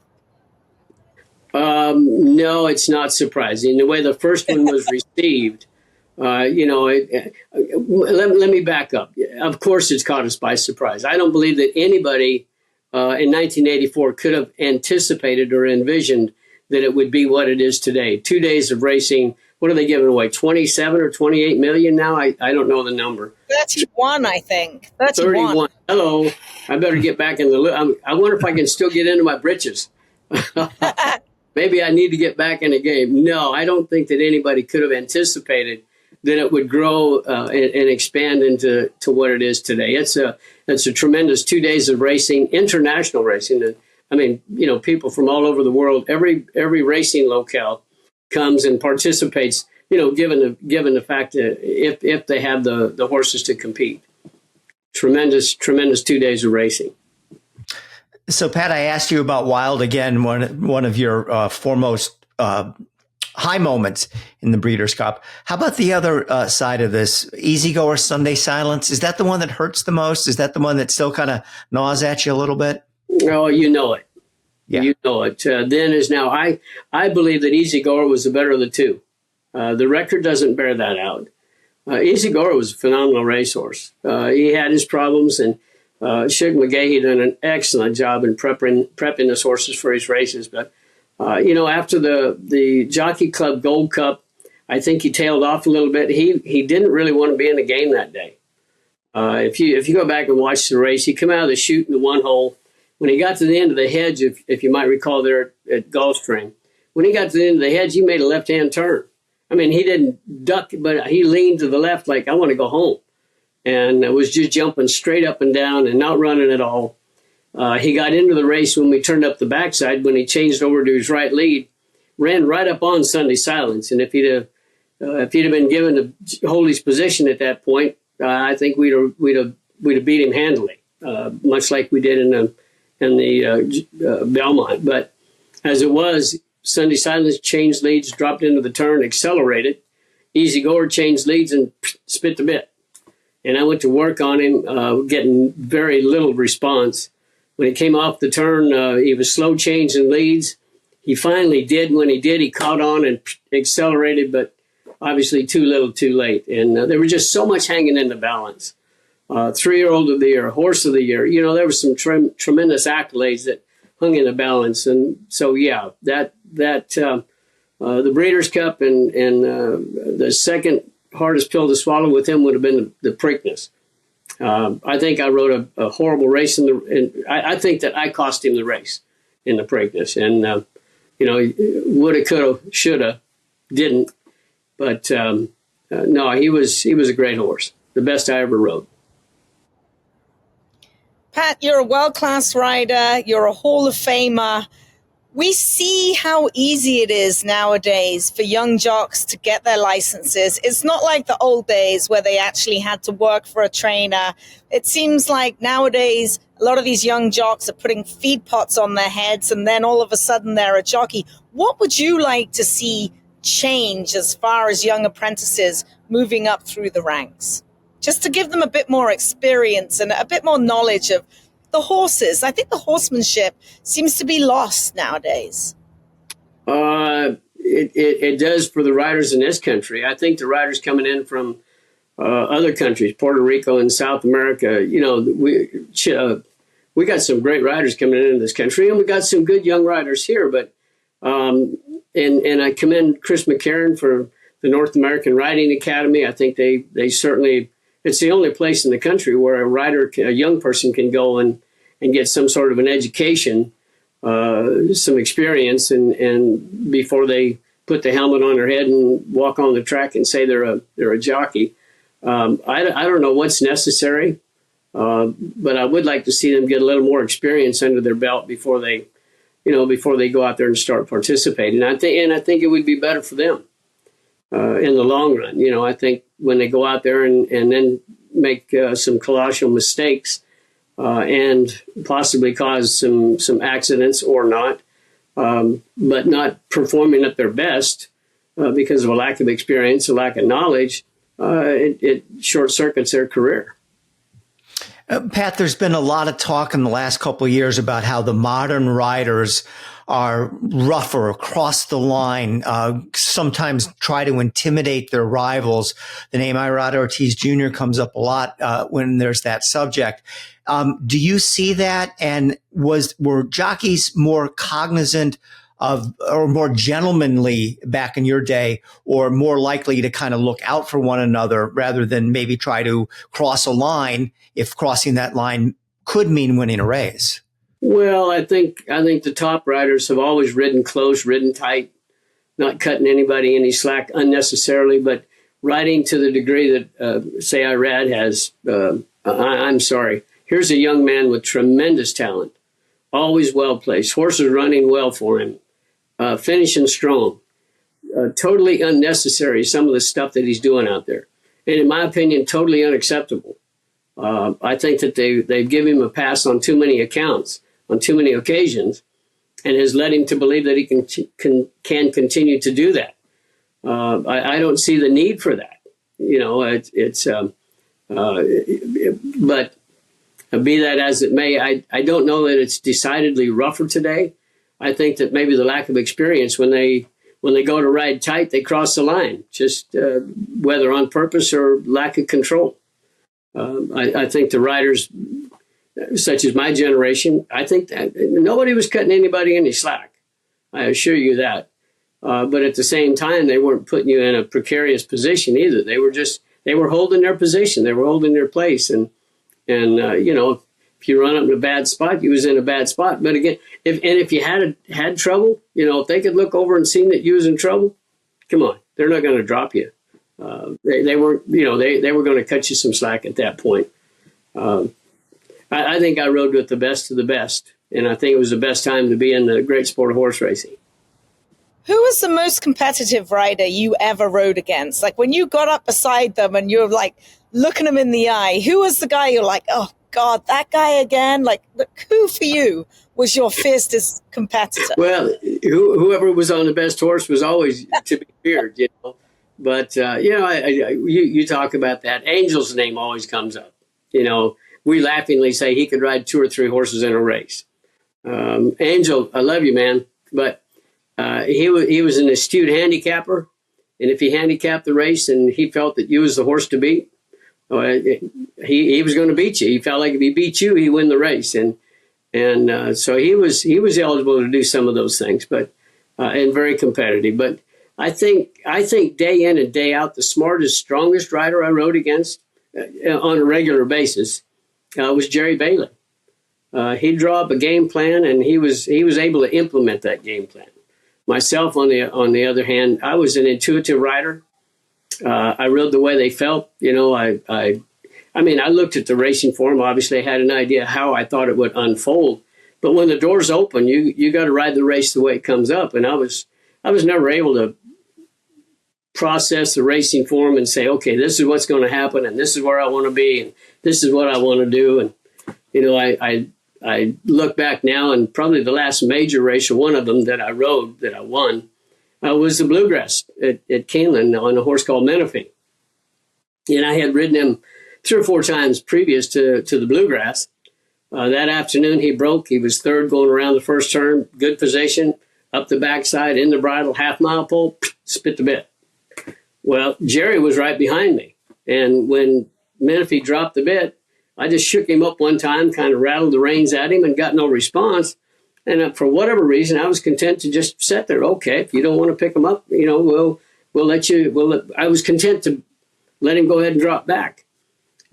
No, it's not surprising. The way the first one was received, let me back up. Of course, it's caught us by surprise. I don't believe that anybody in 1984 could have anticipated or envisioned that it would be what it is today. 2 days of racing. What are they giving away? 27 or 28 million now? I don't know the number. 31, I think. 31. Hello. I better get back in the I wonder if I can still get into my britches. Maybe I need to get back in the game. No, I don't think that anybody could have anticipated that it would grow and expand into what it is today. It's a tremendous 2 days of racing, international racing. I mean, people from all over the world, every racing locale comes and participates, given the fact that if they have the horses to compete. Tremendous 2 days of racing. So, Pat, I asked you about Wild again, one of your foremost high moments in the Breeders' Cup. How about the other side of this? Easy Goer, Sunday Silence. Is that the one that hurts the most? Is that the one that still kind of gnaws at you a little bit? Oh, you know it. Yeah. You know it. Then as now, I believe that Easy Goer was the better of the two. The record doesn't bear that out. Easy Goer was a phenomenal racehorse. He had his problems, and Shug McGahee done an excellent job in prepping his horses for his races. But, after the Jockey Club Gold Cup, I think he tailed off a little bit. He didn't really want to be in the game that day. If you go back and watch the race, he came out of the chute in the one hole. When he got to the end of the hedge, if you might recall there at Gulfstream, when he got to the end of the hedge, he made a left-hand turn. I mean, he didn't duck, but he leaned to the left like, I want to go home. And was just jumping straight up and down and not running at all. He got into the race when we turned up the backside, when he changed over to his right lead, ran right up on Sunday Silence. And if he'd have been given to hold his position at that point, I think we'd have beat him handily, much like we did in the Belmont. But as it was, Sunday Silence changed leads, dropped into the turn, accelerated. Easy Goer changed leads and spit the bit. And I went to work on him, getting very little response. When he came off the turn, he was slow changing leads. He finally did. When he did, he caught on and accelerated, but obviously too little, too late. And there was just so much hanging in the balance. 3-year-old of the year, horse of the year. There were some tremendous accolades that hung in the balance. And so, yeah, the Breeders' Cup and the second hardest pill to swallow with him would have been the Preakness. I think I rode a horrible race I think that I cost him the race in the Preakness. And, woulda, coulda, shoulda, didn't. But no, he was a great horse, the best I ever rode. Pat, you're a world-class rider. You're a Hall of Famer. We see how easy it is nowadays for young jocks to get their licenses. It's not like the old days where they actually had to work for a trainer. It seems like nowadays a lot of these young jocks are putting feed pots on their heads and then all of a sudden they're a jockey. What would you like to see change as far as young apprentices moving up through the ranks? Just to give them a bit more experience and a bit more knowledge of the horses. I think the horsemanship seems to be lost nowadays. It does for the riders in this country. I think the riders coming in from other countries, Puerto Rico and South America, we got some great riders coming into this country, and we got some good young riders here. But and I commend Chris McCarron for the North American Riding Academy. I think they certainly, it's the only place in the country where a young person can go and get some sort of an education, some experience, and before they put the helmet on their head and walk on the track and say they're a jockey. I don't know what's necessary, but I would like to see them get a little more experience under their belt before they go out there and start participating. I think it would be better for them in the long run. I think when they go out there and then make some colossal mistakes and possibly cause some accidents or not, but not performing at their best, because of a lack of experience, a lack of knowledge, it short circuits their career. Pat, there's been a lot of talk in the last couple of years about how the modern riders are rougher across the line, sometimes try to intimidate their rivals. The name Irad Ortiz Jr. comes up a lot when there's that subject. Do you see that? And were jockeys more cognizant of, or more gentlemanly back in your day, or more likely to kind of look out for one another rather than maybe try to cross a line if crossing that line could mean winning a race? Well, I think the top riders have always ridden close, ridden tight, not cutting anybody any slack unnecessarily, but riding to the degree that, say, Irad has. I'm sorry. Here's a young man with tremendous talent, always well placed, horses running well for him, finishing strong. Totally unnecessary, some of the stuff that he's doing out there. And in my opinion, totally unacceptable. I think that they've given him a pass on too many accounts, on too many occasions, and has led him to believe that he can continue to do that. I don't see the need for that. You know, but be that as it may, I don't know that it's decidedly rougher today. I think that maybe the lack of experience, when they go to ride tight, they cross the line, just whether on purpose or lack of control. I think the riders, such as my generation, I think that nobody was cutting anybody any slack. I assure you that. But at the same time, they weren't putting you in a precarious position either. They were holding their position. They were holding their place. And you know, if you run up in a bad spot, you was in a bad spot. But again, if you had trouble, you know, if they could look over and see that you was in trouble, come on, they're not going to drop you. They weren't, you know, they were going to cut you some slack at that point. I think I rode with the best of the best, and I think it was the best time to be in the great sport of horse racing. Who was the most competitive rider you ever rode against? Like when you got up beside them and you're like looking them in the eye, who was the guy you're like, oh God, that guy again? Like who for you was your fiercest competitor? Well, whoever was on the best horse was always to be feared, you know. But, you know, you talk about that. Angel's name always comes up. You know, we laughingly say he could ride 2 or 3 horses in a race. Angel, I love you, man. But he was an astute handicapper. And if he handicapped the race and he felt that you was the horse to beat, he was going to beat you. He felt like if he beat you, he'd win the race. And so he was eligible to do some of those things, but and very competitive. But I think day in and day out, the smartest, strongest rider I rode against on a regular basis was Jerry Bailey. He'd draw up a game plan, and he was able to implement that game plan. Myself, on the other hand, I was an intuitive rider. I rode the way they felt. You know, I mean, I looked at the racing form. Obviously, I had an idea how I thought it would unfold. But when the doors open, you got to ride the race the way it comes up. And I was never able to process the racing form and say, okay, this is what's going to happen, and this is where I want to be, and this is what I want to do. And you know, I look back now, and probably the last major race, or one of them that I rode that I won, was the Bluegrass at Keeneland on a horse called Menifee. And I had ridden him 3 or 4 times previous to the Bluegrass. That afternoon he broke. He was third going around the first turn, good position, up the backside, in the bridle, half-mile pole, spit the bit. Well, Jerry was right behind me. And when Menifee dropped the bit, I just shook him up one time, kind of rattled the reins at him, and got no response. And for whatever reason, I was content to just sit there. Okay, if you don't want to pick him up, you know, we'll let you. I was content to let him go ahead and drop back.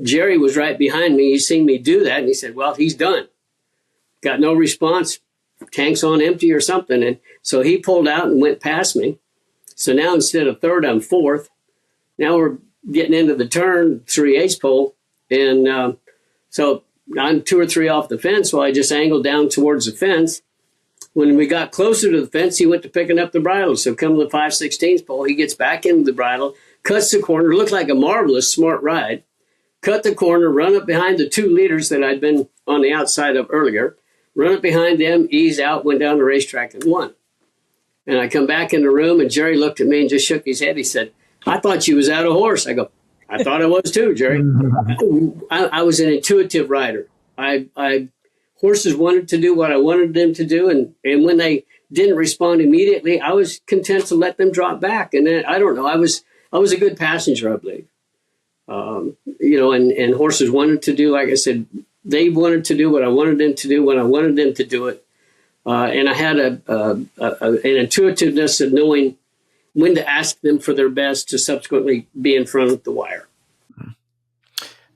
Jerry was right behind me. He seen me do that, and he said, well, he's done. Got no response, tank's on empty or something. And so he pulled out and went past me. So now instead of third, I'm fourth. Now we're getting into the turn, 3/8 pole. And so I'm 2 or 3 off the fence, while I just angled down towards the fence. When we got closer to the fence, he went to picking up the bridle. So come to the 5/16 pole, he gets back into the bridle, cuts the corner, looked like a marvelous, smart ride, cut the corner, run up behind the 2 leaders that I'd been on the outside of earlier, run up behind them, ease out, went down the racetrack and won. And I come back in the room, and Jerry looked at me and just shook his head. He said, "I thought you was out of horse." I go, "I thought I was too, Jerry." I was an intuitive rider. Horses wanted to do what I wanted them to do, and when they didn't respond immediately, I was content to let them drop back. And then, I don't know, I was a good passenger, I believe. And horses wanted to do, like I said, they wanted to do what I wanted them to do when I wanted them to do it. And I had an intuitiveness of knowing when to ask them for their best to subsequently be in front of the wire.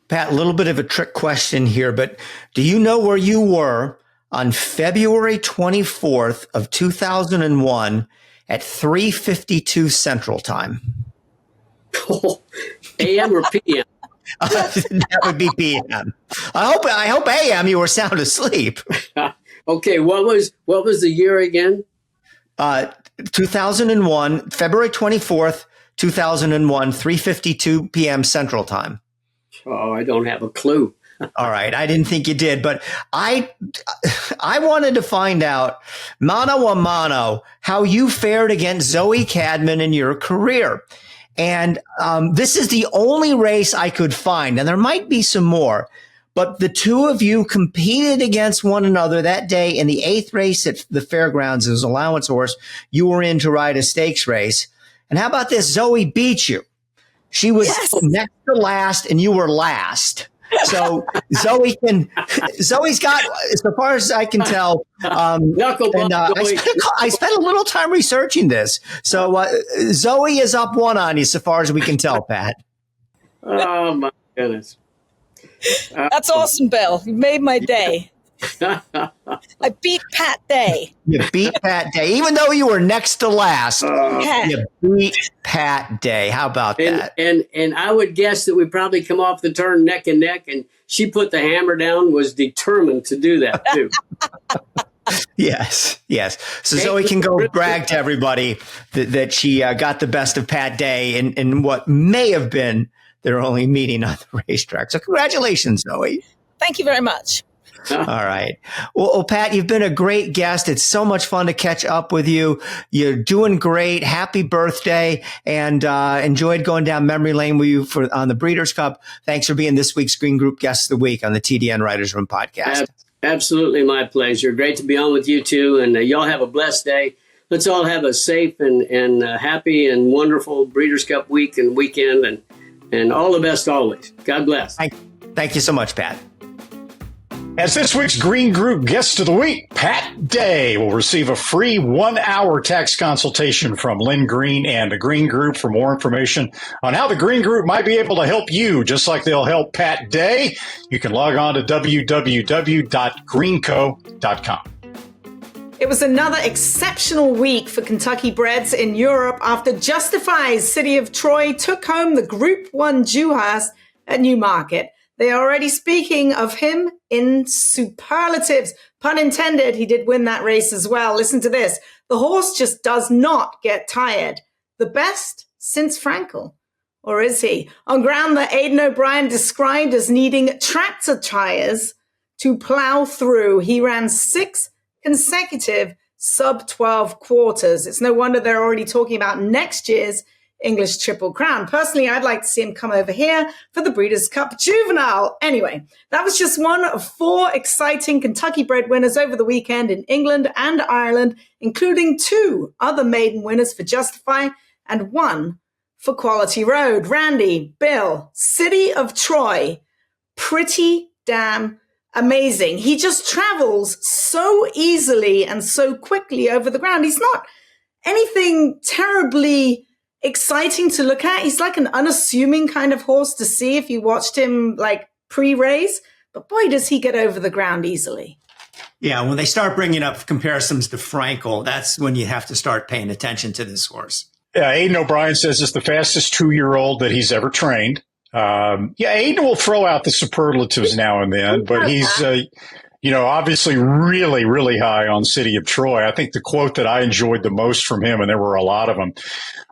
Pat, a little bit of a trick question here, but do you know where you were on February 24th of 2001 at 3:52 Central Time? AM or PM? That would be PM. I hope AM you were sound asleep. Okay, what was the year again? 2001, February 24th, 2001, 3:52 p.m. Central Time. Oh, I don't have a clue. All right. I didn't think you did, but I wanted to find out, mano a mano, how you fared against Zoe Cadman in your career. And this is the only race I could find, and there might be some more, but the two of you competed against one another that day in the 8th race at the fairgrounds. It was allowance horse you were in to ride a stakes race. And how about this? Zoe beat you. She was next to last, and you were last. So Zoe's got, so far as I can tell, I spent a little time researching this. So Zoe is up one on you, so far as we can tell, Pat. Oh my goodness! That's awesome, Bill. You made my day. I beat Pat Day. You beat Pat Day, even though you were next to last. You beat Pat Day. How about that? And I would guess that we probably come off the turn neck and neck, and she put the hammer down, was determined to do that too. Yes. So Zoe can go brag to everybody that she got the best of Pat Day in what may have been their only meeting on the racetrack. So congratulations, Zoe. Thank you very much. All right. Well, Pat, you've been a great guest. It's so much fun to catch up with you. You're doing great. Happy birthday, and enjoyed going down memory lane with you on the Breeders' Cup. Thanks for being this week's Green Group Guest of the Week on the TDN Writers Room podcast. Absolutely my pleasure. Great to be on with you too. And y'all have a blessed day. Let's all have a safe and happy and wonderful Breeders' Cup week and weekend, and all the best always. God bless. Thank you so much, Pat. As this week's Green Group Guest of the Week, Pat Day will receive a free 1-hour tax consultation from Lynn Green and the Green Group. For more information on how the Green Group might be able to help you, just like they'll help Pat Day, you can log on to www.greenco.com. It was another exceptional week for Kentucky breds in Europe after Justify's City of Troy took home the Group 1 Dewhurst at Newmarket. They are already speaking of him in superlatives. Pun intended, he did win that race as well. Listen to this. The horse just does not get tired. The best since Frankel. Or is he? On ground that Aidan O'Brien described as needing tractor tires to plow through, he ran 6 consecutive sub-12 quarters. It's no wonder they're already talking about next year's English Triple Crown. Personally, I'd like to see him come over here for the Breeders' Cup Juvenile. Anyway, that was just one of 4 exciting Kentucky bred winners over the weekend in England and Ireland, including 2 other maiden winners for Justify and 1 for Quality Road. Randy, Bill, City of Troy, pretty damn amazing. He just travels so easily and so quickly over the ground. He's not anything terribly exciting to look at. He's like an unassuming kind of horse to see if you watched him like pre-race, but boy, does he get over the ground easily. Yeah, when they start bringing up comparisons to Frankel, that's when you have to start paying attention to this horse. Yeah, Aidan O'Brien says it's the fastest 2-year-old that he's ever trained. Aidan will throw out the superlatives now and then, but he's, obviously really, really high on City of Troy. I think the quote that I enjoyed the most from him, and there were a lot of them,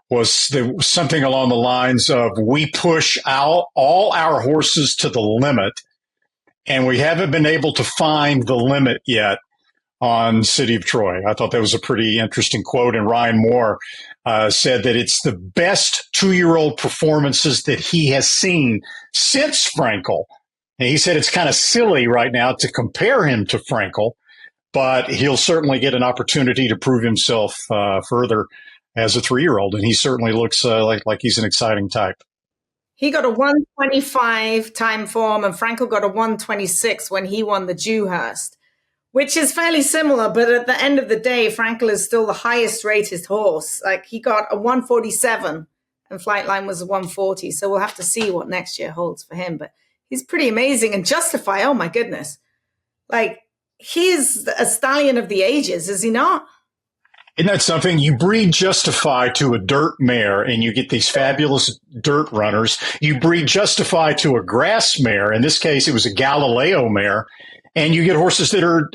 was something along the lines of, we push out all our horses to the limit, and we haven't been able to find the limit yet on City of Troy. I thought that was a pretty interesting quote. And Ryan Moore said that it's the best 2-year-old performances that he has seen since Frankel. And he said it's kind of silly right now to compare him to Frankel, but he'll certainly get an opportunity to prove himself further as a 3-year-old. And he certainly looks like he's an exciting type. He got a 125 time form, and Frankel got a 126 when he won the Dewhurst, which is fairly similar. But at the end of the day, Frankel is still the highest rated horse. Like, he got a 147 and Flightline was a 140. So we'll have to see what next year holds for him. But he's pretty amazing. And Justify, oh my goodness. Like, he's a stallion of the ages, is he not? Isn't that something? You breed Justify to a dirt mare and you get these fabulous dirt runners. You breed Justify to a grass mare. In this case, it was a Galileo mare. And you get horses that are,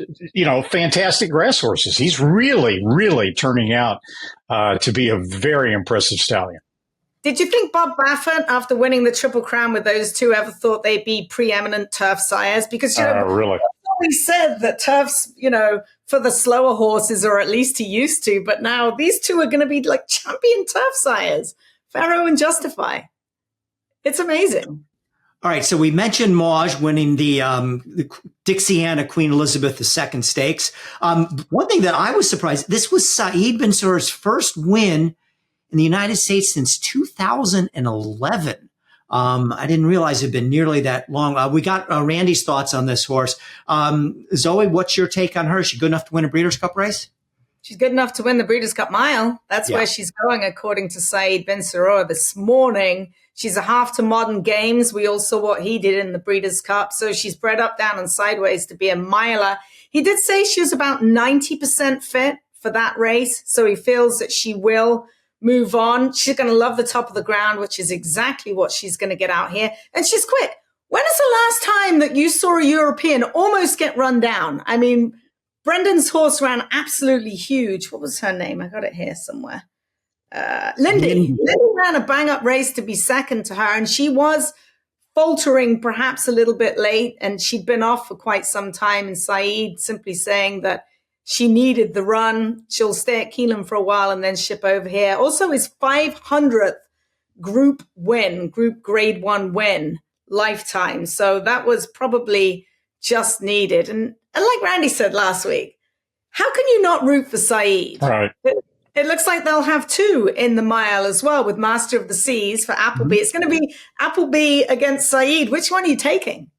fantastic grass horses. He's really, really turning out to be a very impressive stallion. Did you think Bob Baffert, after winning the Triple Crown with those two, ever thought they'd be preeminent turf sires? Because, really? He said that turfs, for the slower horses, or at least he used to, but now these two are going to be like champion turf sires, Pharaoh and Justify. It's amazing. All right, so we mentioned Mauge winning the Dixiana Queen Elizabeth II stakes. One thing that I was surprised, this was Saeed bin Surur's first win in the United States since 2011. I didn't realize it had been nearly that long. We got Randy's thoughts on this horse. Zoe, what's your take on her? Is she good enough to win a Breeders' Cup race? She's good enough to win the Breeders' Cup Mile. That's where she's going, according to Saeed bin Surur this morning. She's a half to Modern Games. We all saw what he did in the Breeders' Cup. So she's bred up, down, and sideways to be a miler. He did say she was about 90% fit for that race. So he feels that she will move on. She's going to love the top of the ground, which is exactly what she's going to get out here. And she's quick. When is the last time that you saw a European almost get run down? I mean, Brendan's horse ran absolutely huge. What was her name? I got it here somewhere. Lindy. Lindy ran a bang-up race to be second to her, and she was faltering perhaps a little bit late, and she'd been off for quite some time, and Saeed simply saying that she needed the run. She'll stay at Keeneland for a while and then ship over here. Also, his 500th group grade 1 win lifetime. So that was probably just needed. And like Randy said last week, how can you not root for Saeed? Right. It looks like they'll have two in the mile as well with Master of the Seas for Appleby. It's going to be Appleby against Saeed. Which one are you taking?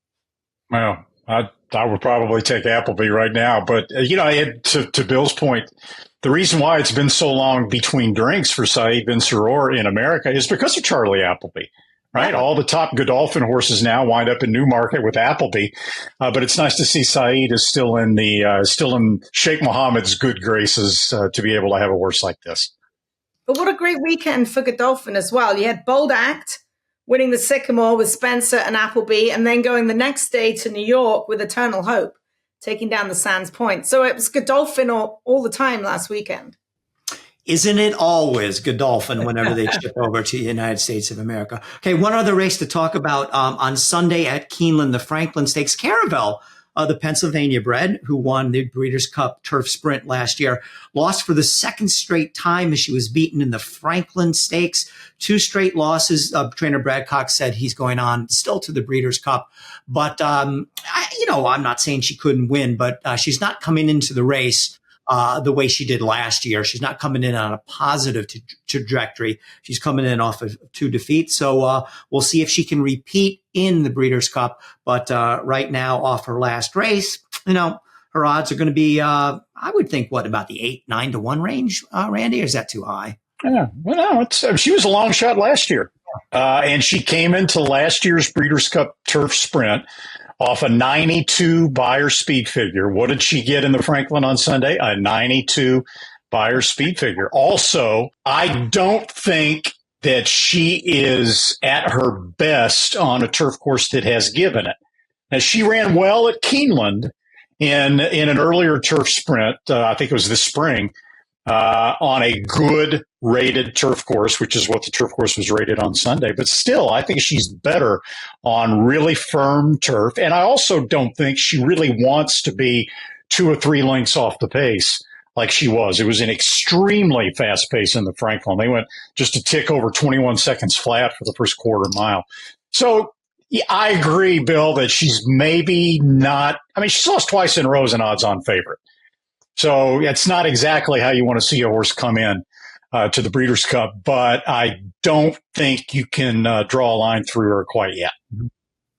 Well, I would probably take Appleby right now. But, to Bill's point, the reason why it's been so long between drinks for Saeed bin Surur in America is because of Charlie Appleby, right? All the top Godolphin horses now wind up in Newmarket with Appleby. But it's nice to see Saeed is still in Sheikh Mohammed's good graces to be able to have a horse like this. But what a great weekend for Godolphin as well. You had Bold Act winning the Sycamore with Spencer and Appleby, and then going the next day to New York with Eternal Hope, taking down the Sands Point. So it was Godolphin all the time last weekend. Isn't it always Godolphin whenever they ship over to the United States of America? Okay, one other race to talk about on Sunday at Keeneland, the Franklin Stakes. Caravel, the Pennsylvania-bred, who won the Breeders' Cup Turf Sprint last year, lost for the second straight time as she was beaten in the Franklin Stakes. 2 straight losses. Trainer Brad Cox said he's going on still to the Breeders' Cup. But, I'm not saying she couldn't win, but she's not coming into the race the way she did last year. She's not coming in on a positive trajectory. She's coming in off of 2 defeats. So we'll see if she can repeat in the Breeders' Cup. But right now, off her last race, her odds are going to be, I would think, about the 8-9 to 1 range, Randy? Or is that too high? Yeah, well, no, she was a long shot last year. And she came into last year's Breeders' Cup Turf Sprint off a 92 Beyer speed figure. What did she get in the Franklin on Sunday? A 92 Beyer speed figure. Also, I don't think that she is at her best on a turf course that has given it. Now, she ran well at Keeneland in an earlier turf sprint. I think it was this spring, on a good rated turf course, which is what the turf course was rated on Sunday. But still, I think she's better on really firm turf. And I also don't think she really wants to be 2 or 3 lengths off the pace like she was. It was an extremely fast pace in the Franklin. They went just a tick over 21 seconds flat for the first quarter mile. So yeah, I agree, Bill, that she's maybe not. I mean, she's lost twice in a row as an odds-on favorite. So it's not exactly how you want to see a horse come in to the Breeders' Cup, but I don't think you can draw a line through her quite yet.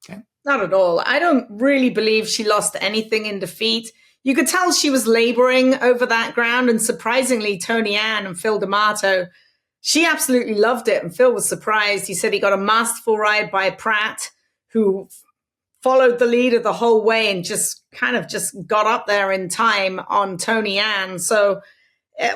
Okay. Not at all. I don't really believe she lost anything in defeat. You could tell she was laboring over that ground, and surprisingly, Tony Ann and Phil D'Amato, she absolutely loved it, and Phil was surprised. He said he got a masterful ride by Pratt, who followed the leader the whole way and just got up there in time on Tony Ann. So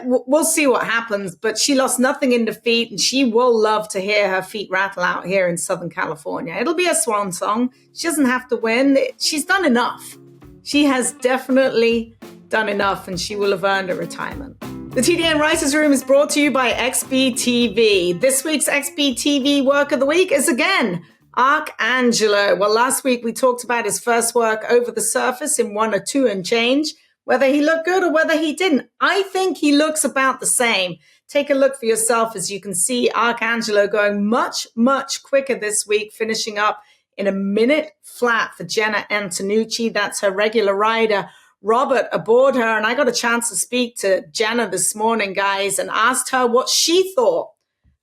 we'll see what happens, but she lost nothing in defeat, and she will love to hear her feet rattle out here in Southern California. It'll be a swan song. She doesn't have to win. She's done enough. She has definitely done enough, and she will have earned a retirement. The TDN Writers' Room is brought to you by XBTV. This week's XBTV Work of the Week is again Arcangelo. Well, last week we talked about his first work over the surface in 1 or 2 and change, whether he looked good or whether he didn't. I think he looks about the same. Take a look for yourself. As you can see, Arcangelo going much, much quicker this week, finishing up in a minute flat for Jenna Antonucci. That's her regular rider, Robert, aboard her. And I got a chance to speak to Jenna this morning, guys, and asked her what she thought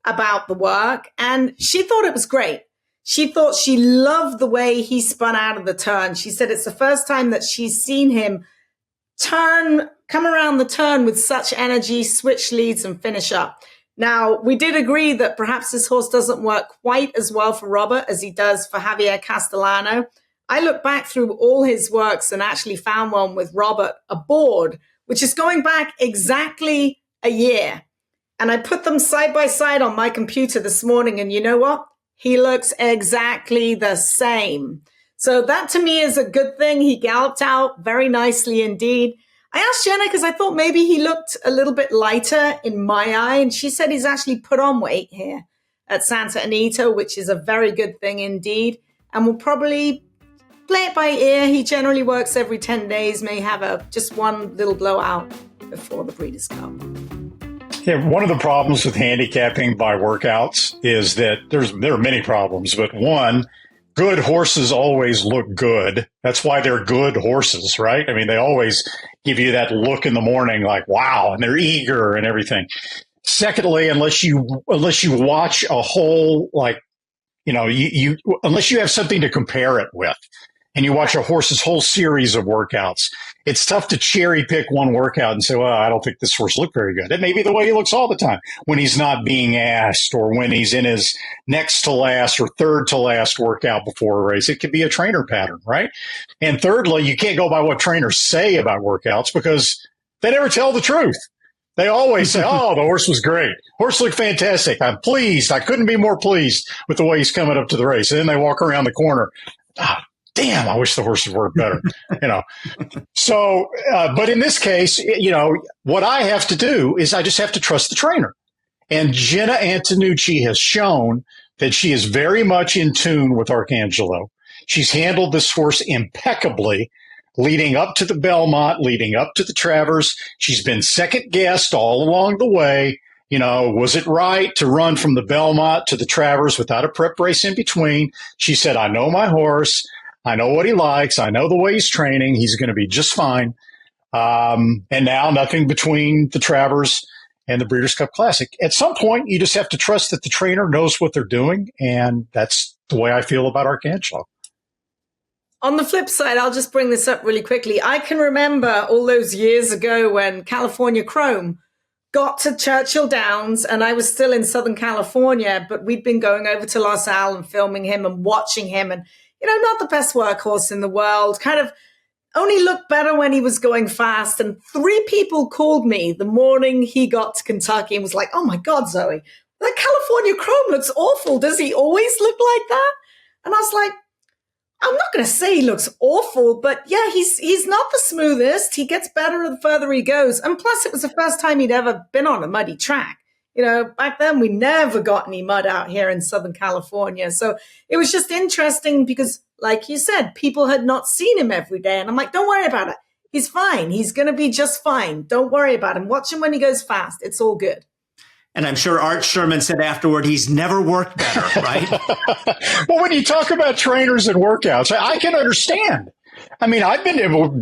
about the work. And she thought it was great. She thought she loved the way he spun out of the turn. She said it's the first time that she's seen him come around the turn with such energy, switch leads and finish up. Now, we did agree that perhaps this horse doesn't work quite as well for Robert as he does for Javier Castellano. I looked back through all his works and actually found one with Robert aboard, which is going back exactly a year. And I put them side by side on my computer this morning, and you know what? He looks exactly the same. So that to me is a good thing. He galloped out very nicely indeed. I asked Jenna because I thought maybe he looked a little bit lighter in my eye, and she said he's actually put on weight here at Santa Anita, which is a very good thing indeed, and we'll probably play it by ear. He generally works every 10 days, may have just one little blowout before the Breeders' Cup. Yeah, one of the problems with handicapping by workouts is that there are many problems, but one, good horses always look good. That's why they're good horses, right? I mean, they always give you that look in the morning like, wow, and they're eager and everything. Secondly, unless you watch a whole, unless you have something to compare it with, and you watch a horse's whole series of workouts, it's tough to cherry pick one workout and say, well, I don't think this horse looked very good. It may be the way he looks all the time when he's not being asked, or when he's in his next to last or third to last workout before a race. It could be a trainer pattern, right? And thirdly, you can't go by what trainers say about workouts because they never tell the truth. They always say, oh, the horse was great. Horse looked fantastic. I'm pleased. I couldn't be more pleased with the way he's coming up to the race. And then they walk around the corner. Damn, I wish the horse would work better, So, but in this case, what I have to do is I just have to trust the trainer. And Jenna Antonucci has shown that she is very much in tune with Arcangelo. She's handled this horse impeccably, leading up to the Belmont, leading up to the Travers. She's been second guessed all along the way. Was it right to run from the Belmont to the Travers without a prep race in between? She said, I know my horse. I know what he likes. I know the way he's training. He's going to be just fine. And now nothing between the Travers and the Breeders' Cup Classic. At some point, you just have to trust that the trainer knows what they're doing. And that's the way I feel about Arcangelo. On the flip side, I'll just bring this up really quickly. I can remember all those years ago when California Chrome got to Churchill Downs, and I was still in Southern California, but we'd been going over to Los Al and filming him and watching him. And not the best workhorse in the world, kind of only looked better when he was going fast. And 3 people called me the morning he got to Kentucky and was like, oh my God, Zoe, that California Chrome looks awful. Does he always look like that? And I was like, I'm not going to say he looks awful, but yeah, he's not the smoothest. He gets better the further he goes. And plus, it was the first time he'd ever been on a muddy track. Back then we never got any mud out here in Southern California. So it was just interesting because, like you said, people had not seen him every day. And I'm like, don't worry about it. He's fine. He's going to be just fine. Don't worry about him. Watch him when he goes fast. It's all good. And I'm sure Art Sherman said afterward, he's never worked better, right? Well, when you talk about trainers and workouts, I can understand. I mean,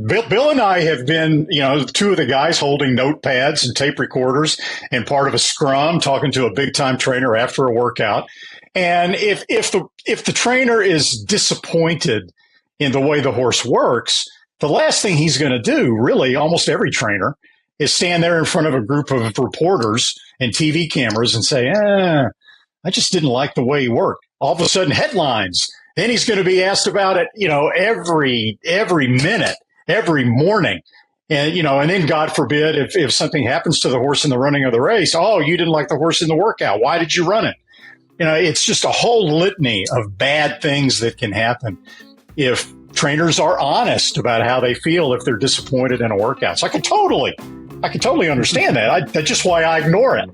Bill and I have been, two of the guys holding notepads and tape recorders and part of a scrum talking to a big time trainer after a workout. And if the trainer is disappointed in the way the horse works, the last thing he's going to do, really, almost every trainer, is stand there in front of a group of reporters and TV cameras and say, I just didn't like the way he worked. All of a sudden, headlines. Then he's going to be asked about it, every minute, every morning. And, and then God forbid if something happens to the horse in the running of the race, oh, you didn't like the horse in the workout. Why did you run it? It's just a whole litany of bad things that can happen if trainers are honest about how they feel if they're disappointed in a workout. So I can totally understand that. That's just why I ignore it.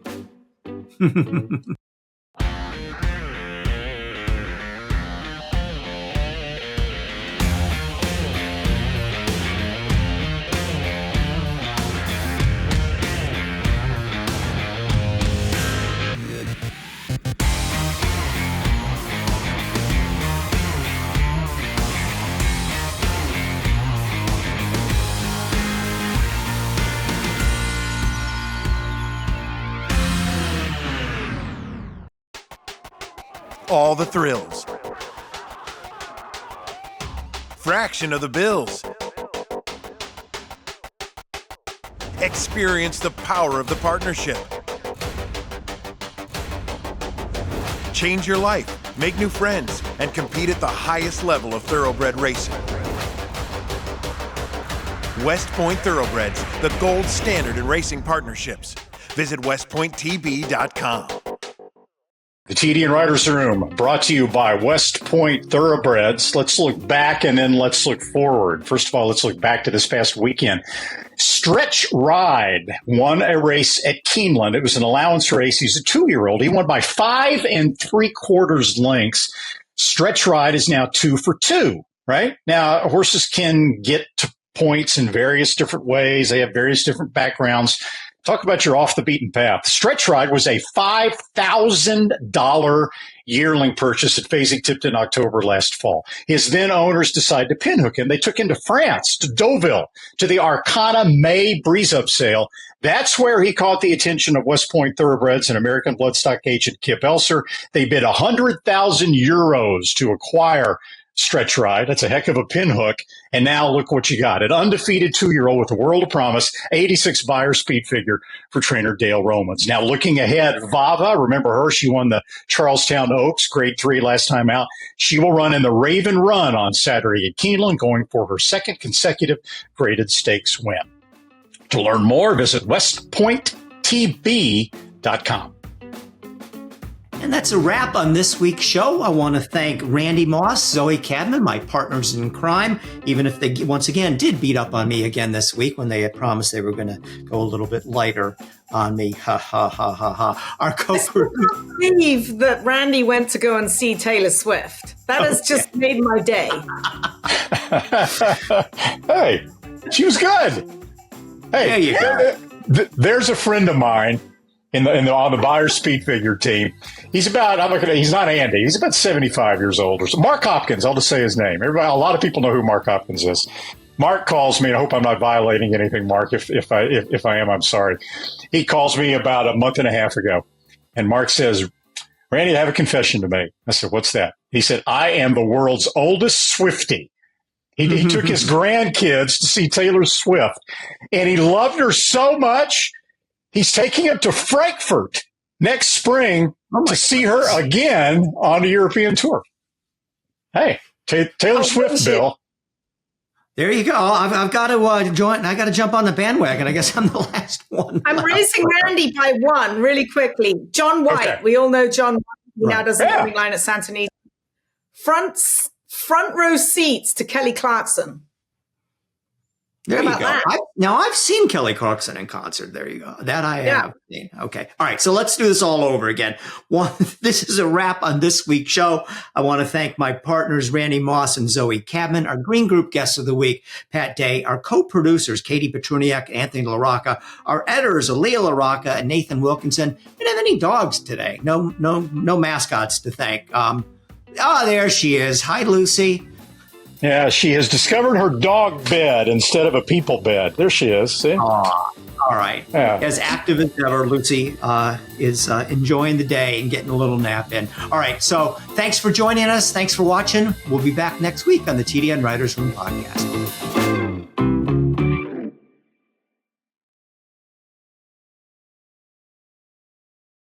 All the thrills. Fraction of the bills. Experience the power of the partnership. Change your life, make new friends, and compete at the highest level of thoroughbred racing. West Point Thoroughbreds, the gold standard in racing partnerships. Visit westpointtb.com. The TDN Writers Room, brought to you by West Point Thoroughbreds. Let's look back and then let's look forward. First of all, let's look back to this past weekend. Stretch Ride won a race at Keeneland. It was an allowance race. He's a 2-year-old. He won by 5 3/4 lengths. Stretch Ride is now 2 for 2, right? Now, horses can get to points in various different ways. They have various different backgrounds. Talk about your off the beaten path. Stretch Ride was a $5,000 yearling purchase at Fasig-Tipton in October last fall. His then owners decided to pinhook him. They took him to France, to Deauville, to the Arcana May breeze-up sale. That's where he caught the attention of West Point Thoroughbreds and American bloodstock agent Kip Elser. They bid 100,000 euros to acquire Stretch Ride. That's a heck of a pinhook. And now look what you got. An undefeated 2-year-old with a world of promise, 86 buyer speed figure for trainer Dale Romans. Now looking ahead, Vava, remember her? She won the Charlestown Oaks, grade 3 last time out. She will run in the Raven Run on Saturday at Keeneland, going for her second consecutive graded stakes win. To learn more, visit westpointtb.com. And that's a wrap on this week's show. I want to thank Randy Moss, Zoe Cadman, my partners in crime, even if they once again did beat up on me again this week when they had promised they were going to go a little bit lighter on me. Ha, ha, ha, ha, ha. Our co-producer. I can't believe that Randy went to go and see Taylor Swift. That has just made my day. Hey, she was good. Hey, there you go. There's a friend of mine on the buyer speed figure team. He's not Andy. He's about 75 years old or so. Mark Hopkins. I'll just say his name. A lot of people know who Mark Hopkins is. Mark calls me, and I hope I'm not violating anything, Mark. If I am, I'm sorry. He calls me about a month and a half ago, and Mark says, "Randy, I have a confession to make." I said, "What's that?" He said, "I am the world's oldest Swiftie." He took his grandkids to see Taylor Swift, and he loved her so much, he's taking them to Frankfurt next spring to see her again on the European tour. Hey, Taylor Swift, Bill. There you go. I've got to join. I got to jump on the bandwagon. I guess I'm the last one. I'm racing Randy by 1 really quickly. John White. Okay. We all know John White. He now does the morning line at Santa Anita. Front row seats to Kelly Clarkson. There you about go. that? Now I've seen Kelly Clarkson in concert. There you go. That I have seen. Okay. All right. So let's do this all over again. This is a wrap on this week's show. I want to thank my partners, Randy Moss and Zoe Cadman, our Green Group guests of the week, Pat Day, our co-producers, Katie Petruniak, Anthony LaRocca, our editors, Aaliyah LaRocca and Nathan Wilkinson. We didn't have any dogs today. No mascots to thank. There she is. Hi, Lucy. Yeah, she has discovered her dog bed instead of a people bed. There she is. See? All right. Yeah. As active as ever, Lucy is enjoying the day and getting a little nap in. All right. So thanks for joining us. Thanks for watching. We'll be back next week on the TDN Writers Room podcast.